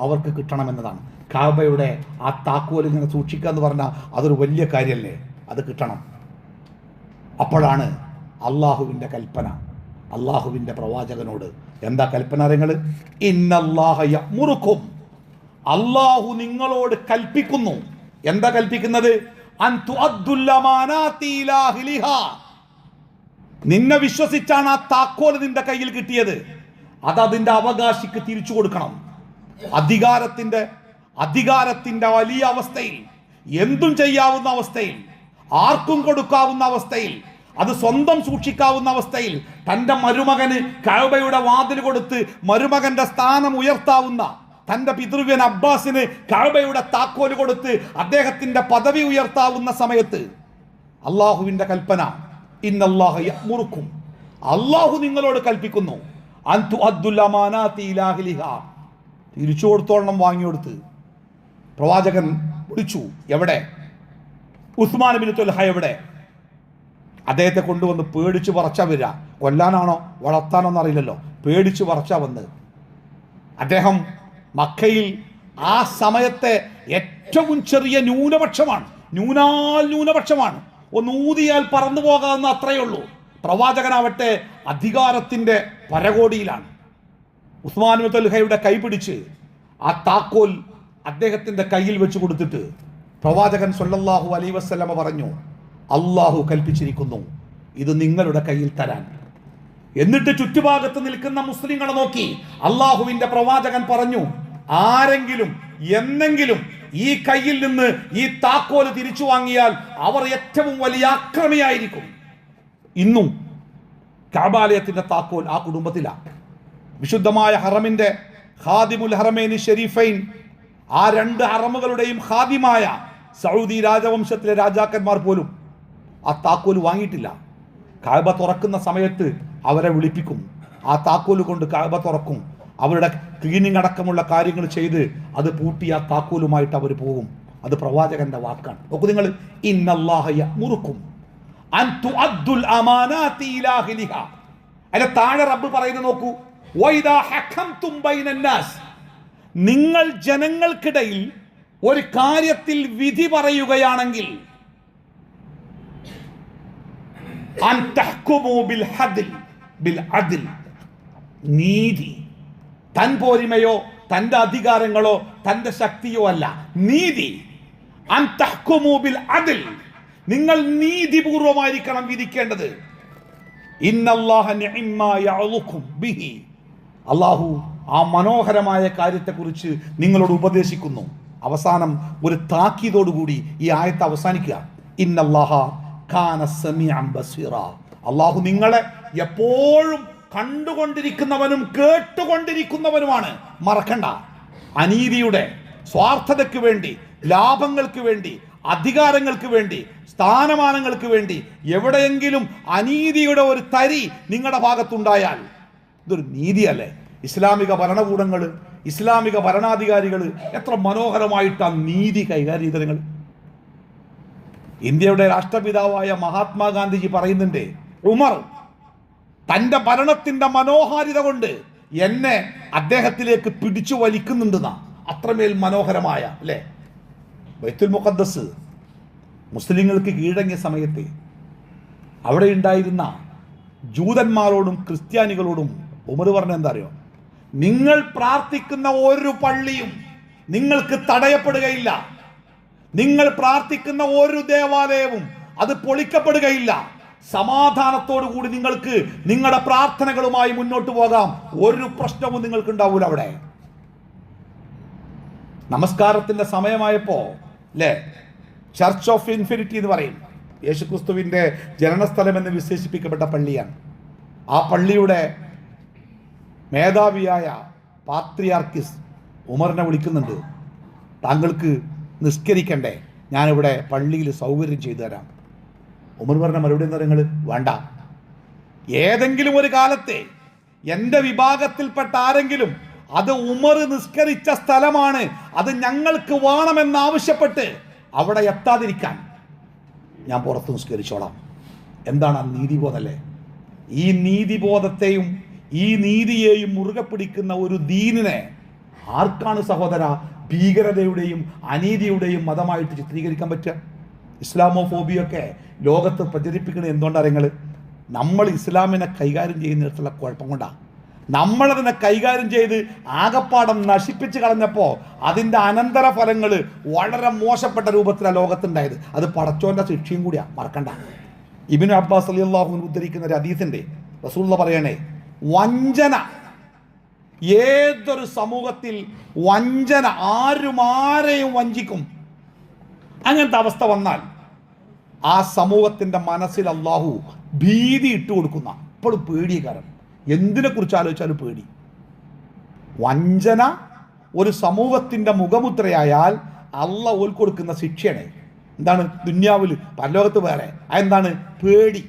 [SPEAKER 1] അവർക്ക് കിട്ടണമെന്നതാണ്. കാബയുടെ ആ താക്കോൽ ഇങ്ങനെ സൂക്ഷിക്കുക എന്ന് പറഞ്ഞാൽ അതൊരു വലിയ കാര്യമല്ലേ, അത് കിട്ടണം. അപ്പോഴാണ് അള്ളാഹുവിൻ്റെ കൽപ്പന, അള്ളാഹുവിൻ്റെ പ്രവാചകനോട് എന്താ കൽപ്പന അറിയങ്ങൾ? ഇന്നല്ലാഹ യഅ്മുറുക്കും, അള്ളാഹു നിങ്ങളോട് കൽപ്പിക്കുന്നു. എന്താ കൽപ്പിക്കുന്നത്? അൻ തുഅദ്ദുൽ അമാനാതി ഇലാ അഹ്ലിഹാ, നിന്നെ വിശ്വസിച്ചാണ് ആ താക്കോൽ നിന്റെ കയ്യിൽ കിട്ടിയത്, അത് അതിൻ്റെ അവകാശിക്ക് തിരിച്ചു കൊടുക്കണം. അധികാരത്തിന്റെ വലിയ അവസ്ഥയിൽ, എന്തും ചെയ്യാവുന്ന അവസ്ഥയിൽ, ആർക്കും കൊടുക്കാവുന്ന അവസ്ഥയിൽ, അത് സ്വന്തം സൂക്ഷിക്കാവുന്ന അവസ്ഥയിൽ തൻ്റെ മരുമകന് കഅബയുടെ വാതിൽ കൊടുത്ത് മരുമകന്റെ സ്ഥാനം ഉയർത്താവുന്ന, തൻ്റെ പിതൃവ്യൻ അബ്ബാസിന് കഅബയുടെ താക്കോല് കൊടുത്ത് അദ്ദേഹത്തിന്റെ പദവി ഉയർത്താവുന്ന സമയത്ത് അള്ളാഹുവിന്റെ കൽപ്പന ഇന്നല്ലാഹ യഅ്മുറുക്കും, അള്ളാഹു നിങ്ങളോട് കൽപ്പിക്കുന്നു അൻ തുഅദ്ദുൽ അമാനാതി ഇലാ അഹ്ലിഹാ, തിരിച്ചു കൊടുത്തോളണം. വാങ്ങിയെടുത്ത് പ്രവാചകൻ വിളിച്ചു. എവിടെ? ഉസ്മാൻ ബിൻ തുൽഹ എവിടെ? അദ്ദേഹത്തെ കൊണ്ടുവന്ന് പേടിച്ച് പറച്ചാ വരിക. കൊല്ലാനാണോ വളർത്താനോ എന്നറിയില്ലല്ലോ, പേടിച്ച് പറച്ചാ വന്ന്. അദ്ദേഹം മക്കയിൽ ആ സമയത്തെ ഏറ്റവും ചെറിയ ന്യൂനപക്ഷമാണ്, ന്യൂനപക്ഷമാണ്. ഒന്ന് ഊതിയാൽ പറന്നു പോകാവുന്ന അത്രയേ ഉള്ളൂ. പ്രവാചകനാവട്ടെ അധികാരത്തിന്റെ പരകോടിയിലാണ്. ഉസ്മാൻ ബിൻ തുൽഹയുടെ കൈ പിടിച്ച് ആ താക്കോൽ അദ്ദേഹത്തിന്റെ കയ്യിൽ വെച്ച് കൊടുത്തിട്ട് പ്രവാചകൻ സല്ലല്ലാഹു അലൈഹി വസല്ലമ പറഞ്ഞു, അള്ളാഹു കൽപ്പിച്ചിരിക്കുന്നു ഇത് നിങ്ങളുടെ കയ്യിൽ തരാൻ. എന്നിട്ട് ചുറ്റുഭാഗത്ത് നിൽക്കുന്ന മുസ്ലിങ്ങളെ നോക്കി അള്ളാഹുവിന്റെ പ്രവാചകൻ പറഞ്ഞു, ആരെങ്കിലും എന്നെങ്കിലും ഈ കയ്യിൽ നിന്ന് ഈ താക്കോല് തിരിച്ചു വാങ്ങിയാൽ അവർ ഏറ്റവും വലിയ ആക്രമിയായിരിക്കും. ഇന്നും കഅബാലയത്തിന്റെ താക്കോൽ ആ കുടുംബത്തിലാണ്. വിശുദ്ധമായ ഹറമിന്റെ ഖാദിമുൽ ഹറമൈനി ഷരീഫൈൻ, ആ രണ്ട് ഹറമുകളുടെയും ഖാദിമായ സൗദി രാജവംശത്തിലെ രാജാക്കന്മാർ പോലും ആ താക്കോല് വാങ്ങിയിട്ടില്ല. കഅബ തുറക്കുന്ന സമയത്ത് അവരെ വിളിപ്പിക്കും, ആ താക്കോല് കൊണ്ട് കഅബ തുറക്കും. അവരുടെ ക്ലീനിങ് അടക്കമുള്ള കാര്യങ്ങൾ ചെയ്ത് അത് പൂട്ടി ആ താക്കോലുമായിട്ട് അവർ പോകും. അത് പ്രവാചകന്റെ വാക്കാണ്. നോക്കൂ നിങ്ങൾ, ഇന്നല്ലാഹ യഅ്മുറുക്കും അൻ തുഅദ്ദുൽ അമാനാതി ഇലാ അഹ്ലിഹാ. അതിന്റെ താഴെ റബ്ബ് പറയുന്നത് നോക്കൂ, വൈദാ ഹഖംതും ബൈനന്നാസ്, നിങ്ങൾ ജനങ്ങൾക്കിടയിൽ ഒരു കാര്യത്തിൽ വിധി പറയുകയാണെങ്കിൽ അൻ തഹ്കുമു ബിൽ അദ്ൽ, നീതി. തൻ പോരിമയോ തൻ്റെ അധികാരങ്ങളോ തൻ്റെ ശക്തിയോ അല്ല, നീതി. അൻ തഹ്കുമു ബിൽ അദ്ൽ, നിങ്ങൾ നീതിപൂർവമായിരിക്കണം വിധിക്കേണ്ടത്. ഇന്നല്ലാഹ നിഅമ്മാ യഅളുക്കും ബിഹി, അല്ലാഹു ആ മനോഹരമായ കാര്യത്തെക്കുറിച്ച് നിങ്ങളോട് ഉപദേശിക്കുന്നു. അവസാനം ഒരു താക്കീതോടുകൂടി ഈ ആയത്ത് അവസാനിക്കുക. ഇന്നല്ലാഹ കാന സമീഅൻ ബസീറ, അല്ലാഹു നിങ്ങളെ എപ്പോഴും കണ്ടുകൊണ്ടിരിക്കുന്നവനും കേട്ടുകൊണ്ടിരിക്കുന്നവനുമാണ്. മറക്കണ്ട, അനീതിയുടെ സ്വാർത്ഥതയ്ക്ക് വേണ്ടി, ലാഭങ്ങൾക്ക് വേണ്ടി, അധികാരങ്ങൾക്ക് വേണ്ടി, സ്ഥാനമാനങ്ങൾക്ക് വേണ്ടി എവിടെയെങ്കിലും അനീതിയുടെ ഒരു തരി നിങ്ങളുടെ ഭാഗത്തുണ്ടായാൽ ഇതൊരു നീതിയല്ലേ? ഇസ്ലാമിക ഭരണകൂടങ്ങൾ, ഇസ്ലാമിക ഭരണാധികാരികൾ എത്ര മനോഹരമായിട്ടാണ് നീതി കൈകാര്യം ചെയ്തത്. നിങ്ങൾ ഇന്ത്യയുടെ രാഷ്ട്രപിതാവായ മഹാത്മാഗാന്ധിജി പറയുന്നുണ്ട്, ഉമർ തൻ്റെ ഭരണത്തിന്റെ മനോഹാരിത കൊണ്ട് എന്നെ അദ്ദേഹത്തിലേക്ക് പിടിച്ചു വലിക്കുന്നുണ്ടെന്നാ. അത്രമേൽ മനോഹരമായ അല്ലേ? ബൈത്തുൽ മുഖദ്ദസ് മുസ്ലിങ്ങൾക്ക് കീഴടങ്ങിയ സമയത്ത് അവിടെ ഉണ്ടായിരുന്ന ജൂതന്മാരോടും ക്രിസ്ത്യാനികളോടും ഉമർ പറഞ്ഞ എന്താ അറിയോ? നിങ്ങൾ പ്രാർത്ഥിക്കുന്ന ഒരു പള്ളിയും നിങ്ങൾക്ക് തടയപ്പെടുകയില്ല, നിങ്ങൾ പ്രാർത്ഥിക്കുന്ന ഒരു ദേവാലയവും അത് പൊളിക്കപ്പെടുകയില്ല, സമാധാനത്തോടു കൂടി നിങ്ങൾക്ക് നിങ്ങളുടെ പ്രാർത്ഥനകളുമായി മുന്നോട്ട് പോകാം, ഒരു പ്രശ്നവും നിങ്ങൾക്ക് ഉണ്ടാവൂല. അവിടെ നമസ്കാരത്തിന്റെ സമയമായപ്പോ അല്ലേ, ചർച്ച് ഓഫ് ഇൻഫിനിറ്റി എന്ന് പറയും, യേശുക്രിസ്തുവിന്റെ ജനനസ്ഥലം എന്ന് വിശേഷിപ്പിക്കപ്പെട്ട പള്ളിയാണ്. ആ പള്ളിയുടെ മേധാവിയായ പാത്രിയാർക്കിസ് ഉമറിനെ വിളിക്കുന്നുണ്ട്, താങ്കൾക്ക് നിസ്കരിക്കണ്ടേ, ഞാനിവിടെ പള്ളിയിൽ സൗകര്യം ചെയ്തു തരാം. ഉമർ പറഞ്ഞ മറുപടി എന്താ? നിങ്ങൾ വേണ്ട, ഏതെങ്കിലും ഒരു കാലത്തെ എൻ്റെ വിഭാഗത്തിൽപ്പെട്ട ആരെങ്കിലും അത് ഉമർ നിസ്കരിച്ച സ്ഥലമാണ്, അത് ഞങ്ങൾക്ക് വേണമെന്നാവശ്യപ്പെട്ട് അവിടെ എത്താതിരിക്കാൻ ഞാൻ പുറത്ത് നിസ്കരിച്ചോളാം. എന്താണ് ആ നീതിബോധമല്ലേ? ഈ നീതിബോധത്തെയും ഈ നീതിയെയും മുറുകെ പിടിക്കുന്ന ഒരു ദീനിനെ ആർക്കാണ് സഹോദര ഭീകരതയുടെയും അനീതിയുടെയും മതമായിട്ട് ചിത്രീകരിക്കാൻ പറ്റുക? ഇസ്ലാമോഫോബിയൊക്കെ ലോകത്ത് പ്രചരിപ്പിക്കുന്നത് എന്തുകൊണ്ടാണ്? നിങ്ങൾ നമ്മൾ ഇസ്ലാമിനെ കൈകാര്യം ചെയ്യുന്നിടത്തുള്ള കുഴപ്പം കൊണ്ടാണ്. നമ്മളതിനെ കൈകാര്യം ചെയ്ത് ആകപ്പാടം നശിപ്പിച്ച് കളഞ്ഞപ്പോൾ അതിൻ്റെ അനന്തര ഫലങ്ങൾ വളരെ മോശപ്പെട്ട രൂപത്തിലാണ് ലോകത്തുണ്ടായത്. അത് പടച്ചോൻ്റെ ശിക്ഷയും കൂടിയാണ്, മറക്കണ്ട. ഇബ്നു അബ്ബാസ് റളിയല്ലാഹു അൻഹു ഉദ്ധരിക്കുന്ന ഒരു ഹദീസിന്റെ റസൂലുള്ളാഹി പറയണേ, വഞ്ചന, ഏതൊരു സമൂഹത്തിൽ വഞ്ചന, ആരെയും വഞ്ചിക്കും, അങ്ങനത്തെ അവസ്ഥ വന്നാൽ ആ സമൂഹത്തിൻ്റെ മനസ്സിൽ അള്ളാഹു ഭീതി ഇട്ട് കൊടുക്കുന്ന, ഇപ്പോഴും പേടിയകാരം, എന്തിനെ കുറിച്ച് ആലോചിച്ചാലും പേടി. വഞ്ചന ഒരു സമൂഹത്തിൻ്റെ മുഖമുദ്രയായാൽ അള്ളാഹ് ഓൽ കൊടുക്കുന്ന ശിക്ഷയാണ്. എന്താണ്? ദുന്യാവിൽ പരലോകത്ത് വേറെ. അതെന്താണ്? പേടി.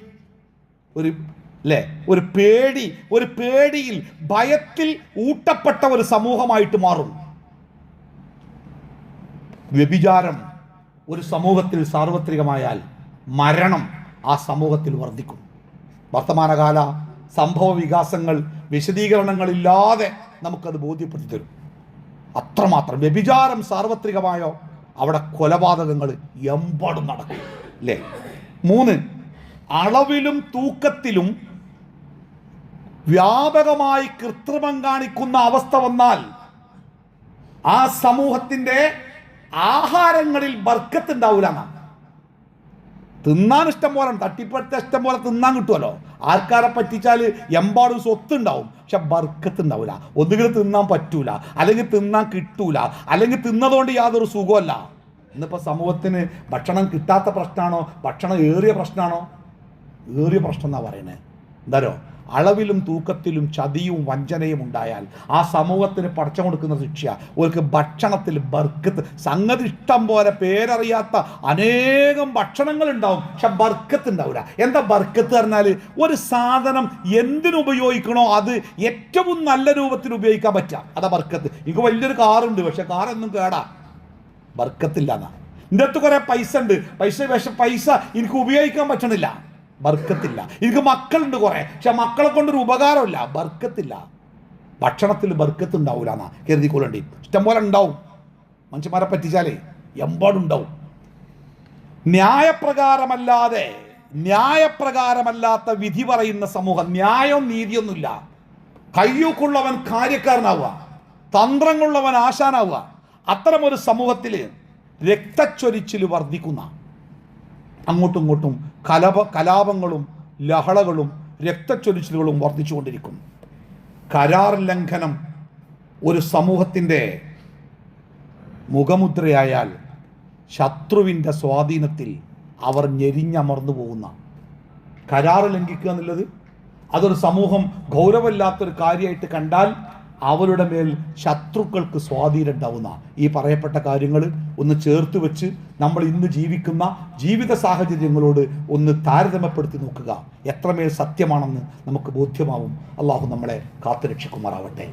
[SPEAKER 1] ഒരു പേടിയിൽ ഭയത്തിൽ ഊട്ടപ്പെട്ട ഒരു സമൂഹമായിട്ട് മാറും. വ്യഭിചാരം ഒരു സമൂഹത്തിൽ സാർവത്രികമായാൽ മരണം ആ സമൂഹത്തിൽ വർദ്ധിക്കും. വർത്തമാനകാല സംഭവ വികാസങ്ങൾ വിശദീകരണങ്ങളില്ലാതെ നമുക്കത് ബോധ്യപ്പെടുത്തി തരും. അത്രമാത്രം വ്യഭിചാരം സാർവത്രികമായോ അവിടെ കൊലപാതകങ്ങൾ എമ്പാടും നടക്കും, അല്ലേ? 3, അളവിലും തൂക്കത്തിലും വ്യാപകമായി കൃത്രിമം കാണിക്കുന്ന അവസ്ഥ വന്നാൽ ആ സമൂഹത്തിൻ്റെ ആഹാരങ്ങളിൽ ബർക്കത്ത് ഉണ്ടാവില്ല. തിന്നാൻ ഇഷ്ടം പോലെ, തട്ടിപ്പടുത്ത ഇഷ്ടം പോലെ തിന്നാൻ കിട്ടുമല്ലോ. ആൾക്കാരെ പറ്റിച്ചാൽ എമ്പാടും സ്വത്ത് ഉണ്ടാവും, പക്ഷെ ബർക്കത്ത് ഉണ്ടാവില്ല. ഒന്നുകിൽ തിന്നാൻ പറ്റൂല, അല്ലെങ്കിൽ തിന്നാൻ കിട്ടൂല, അല്ലെങ്കിൽ തിന്നതുകൊണ്ട് യാതൊരു സുഖമല്ല. ഇന്നിപ്പോൾ സമൂഹത്തിന് ഭക്ഷണം കിട്ടാത്ത പ്രശ്നമാണോ, ഭക്ഷണം ഏറിയ പ്രശ്നമാണോ? ഏറിയ പ്രശ്നം എന്നാണ് പറയുന്നത്. എന്താരോ, അളവിലും തൂക്കത്തിലും ചതിയും വഞ്ചനയും ഉണ്ടായാൽ ആ സമൂഹത്തിന് പടച്ചം കൊടുക്കുന്ന ശിക്ഷ. അവർക്ക് ഭക്ഷണത്തിൽ ബർക്കത്ത്, സംഗതി ഇഷ്ടം പോലെ പേരറിയാത്ത അനേകം ഭക്ഷണങ്ങൾ ഉണ്ടാവും, പക്ഷെ ബർക്കത്ത് ഉണ്ടാവില്ല. എന്താ ബർക്കത്ത് പറഞ്ഞാൽ? ഒരു സാധനം എന്തിനുപയോഗിക്കണോ അത് ഏറ്റവും നല്ല രൂപത്തിൽ ഉപയോഗിക്കാൻ പറ്റുക, അതാ ബർക്കത്ത്. എനിക്ക് വലിയൊരു കാറുണ്ട്, പക്ഷെ കാറൊന്നും കേടാ, ബർക്കത്തില്ല എന്നാ. എൻ്റെ അടുത്ത് കുറേ പൈസ ഉണ്ട്, പൈസ എനിക്ക് ഉപയോഗിക്കാൻ പറ്റണില്ല, ബർക്കത്തില്ല. എനിക്ക് മക്കളുണ്ട് കുറേ, പക്ഷെ മക്കളെ കൊണ്ടൊരു ഉപകാരമില്ല, ബർക്കത്തില്ല. ഭക്ഷണത്തിൽ ബർക്കത്ത് ഉണ്ടാവില്ല എന്നാ കരുതിക്കൊള്ളേണ്ടി. ഇഷ്ടംപോലെ ഉണ്ടാവും, മനുഷ്യന്മാരെ പറ്റിച്ചാലേ എമ്പാടുണ്ടാവും. ന്യായപ്രകാരമല്ലാത്ത വിധി പറയുന്ന സമൂഹം, ന്യായവും നീതിയൊന്നുമില്ല. കയ്യൂക്കുള്ളവൻ കാര്യക്കാരനാവുക, തന്ത്രങ്ങളുള്ളവൻ ആശാനാവുക. അത്തരമൊരു സമൂഹത്തിൽ രക്തച്ചൊരിച്ചിൽ വർദ്ധിക്കുന്ന, അങ്ങോട്ടും ഇങ്ങോട്ടും കലാപങ്ങളും ലഹളകളും രക്തച്ചൊരിച്ചിലുകളും വർദ്ധിച്ചുകൊണ്ടിരിക്കും. കരാർ ലംഘനം ഒരു സമൂഹത്തിൻ്റെ മുഖമുദ്രയായാൽ ശത്രുവിൻ്റെ സ്വാധീനത്തിൽ അവർ ഞെരിഞ്ഞമർന്നു പോകുന്ന, കരാർ ലംഘിക്കുക എന്നുള്ളത് അതൊരു സമൂഹം ഗൗരവമില്ലാത്തൊരു കാര്യമായിട്ട് കണ്ടാൽ അവരുടെ മേൽ ശത്രുക്കൾക്ക് സ്വാധീനം ഉണ്ടാവുന്ന ഈ പറയപ്പെട്ട കാര്യങ്ങൾ ഒന്ന് ചേർത്ത് വെച്ച് നമ്മൾ ഇന്ന് ജീവിക്കുന്ന ജീവിത സാഹചര്യങ്ങളോട് ഒന്ന് താരതമ്യപ്പെടുത്തി നോക്കുക. എത്രമേൽ സത്യമാണെന്ന് നമുക്ക് ബോധ്യമാവും. അള്ളാഹു നമ്മളെ കാത്തുരക്ഷിക്കുമാറാവട്ടെ.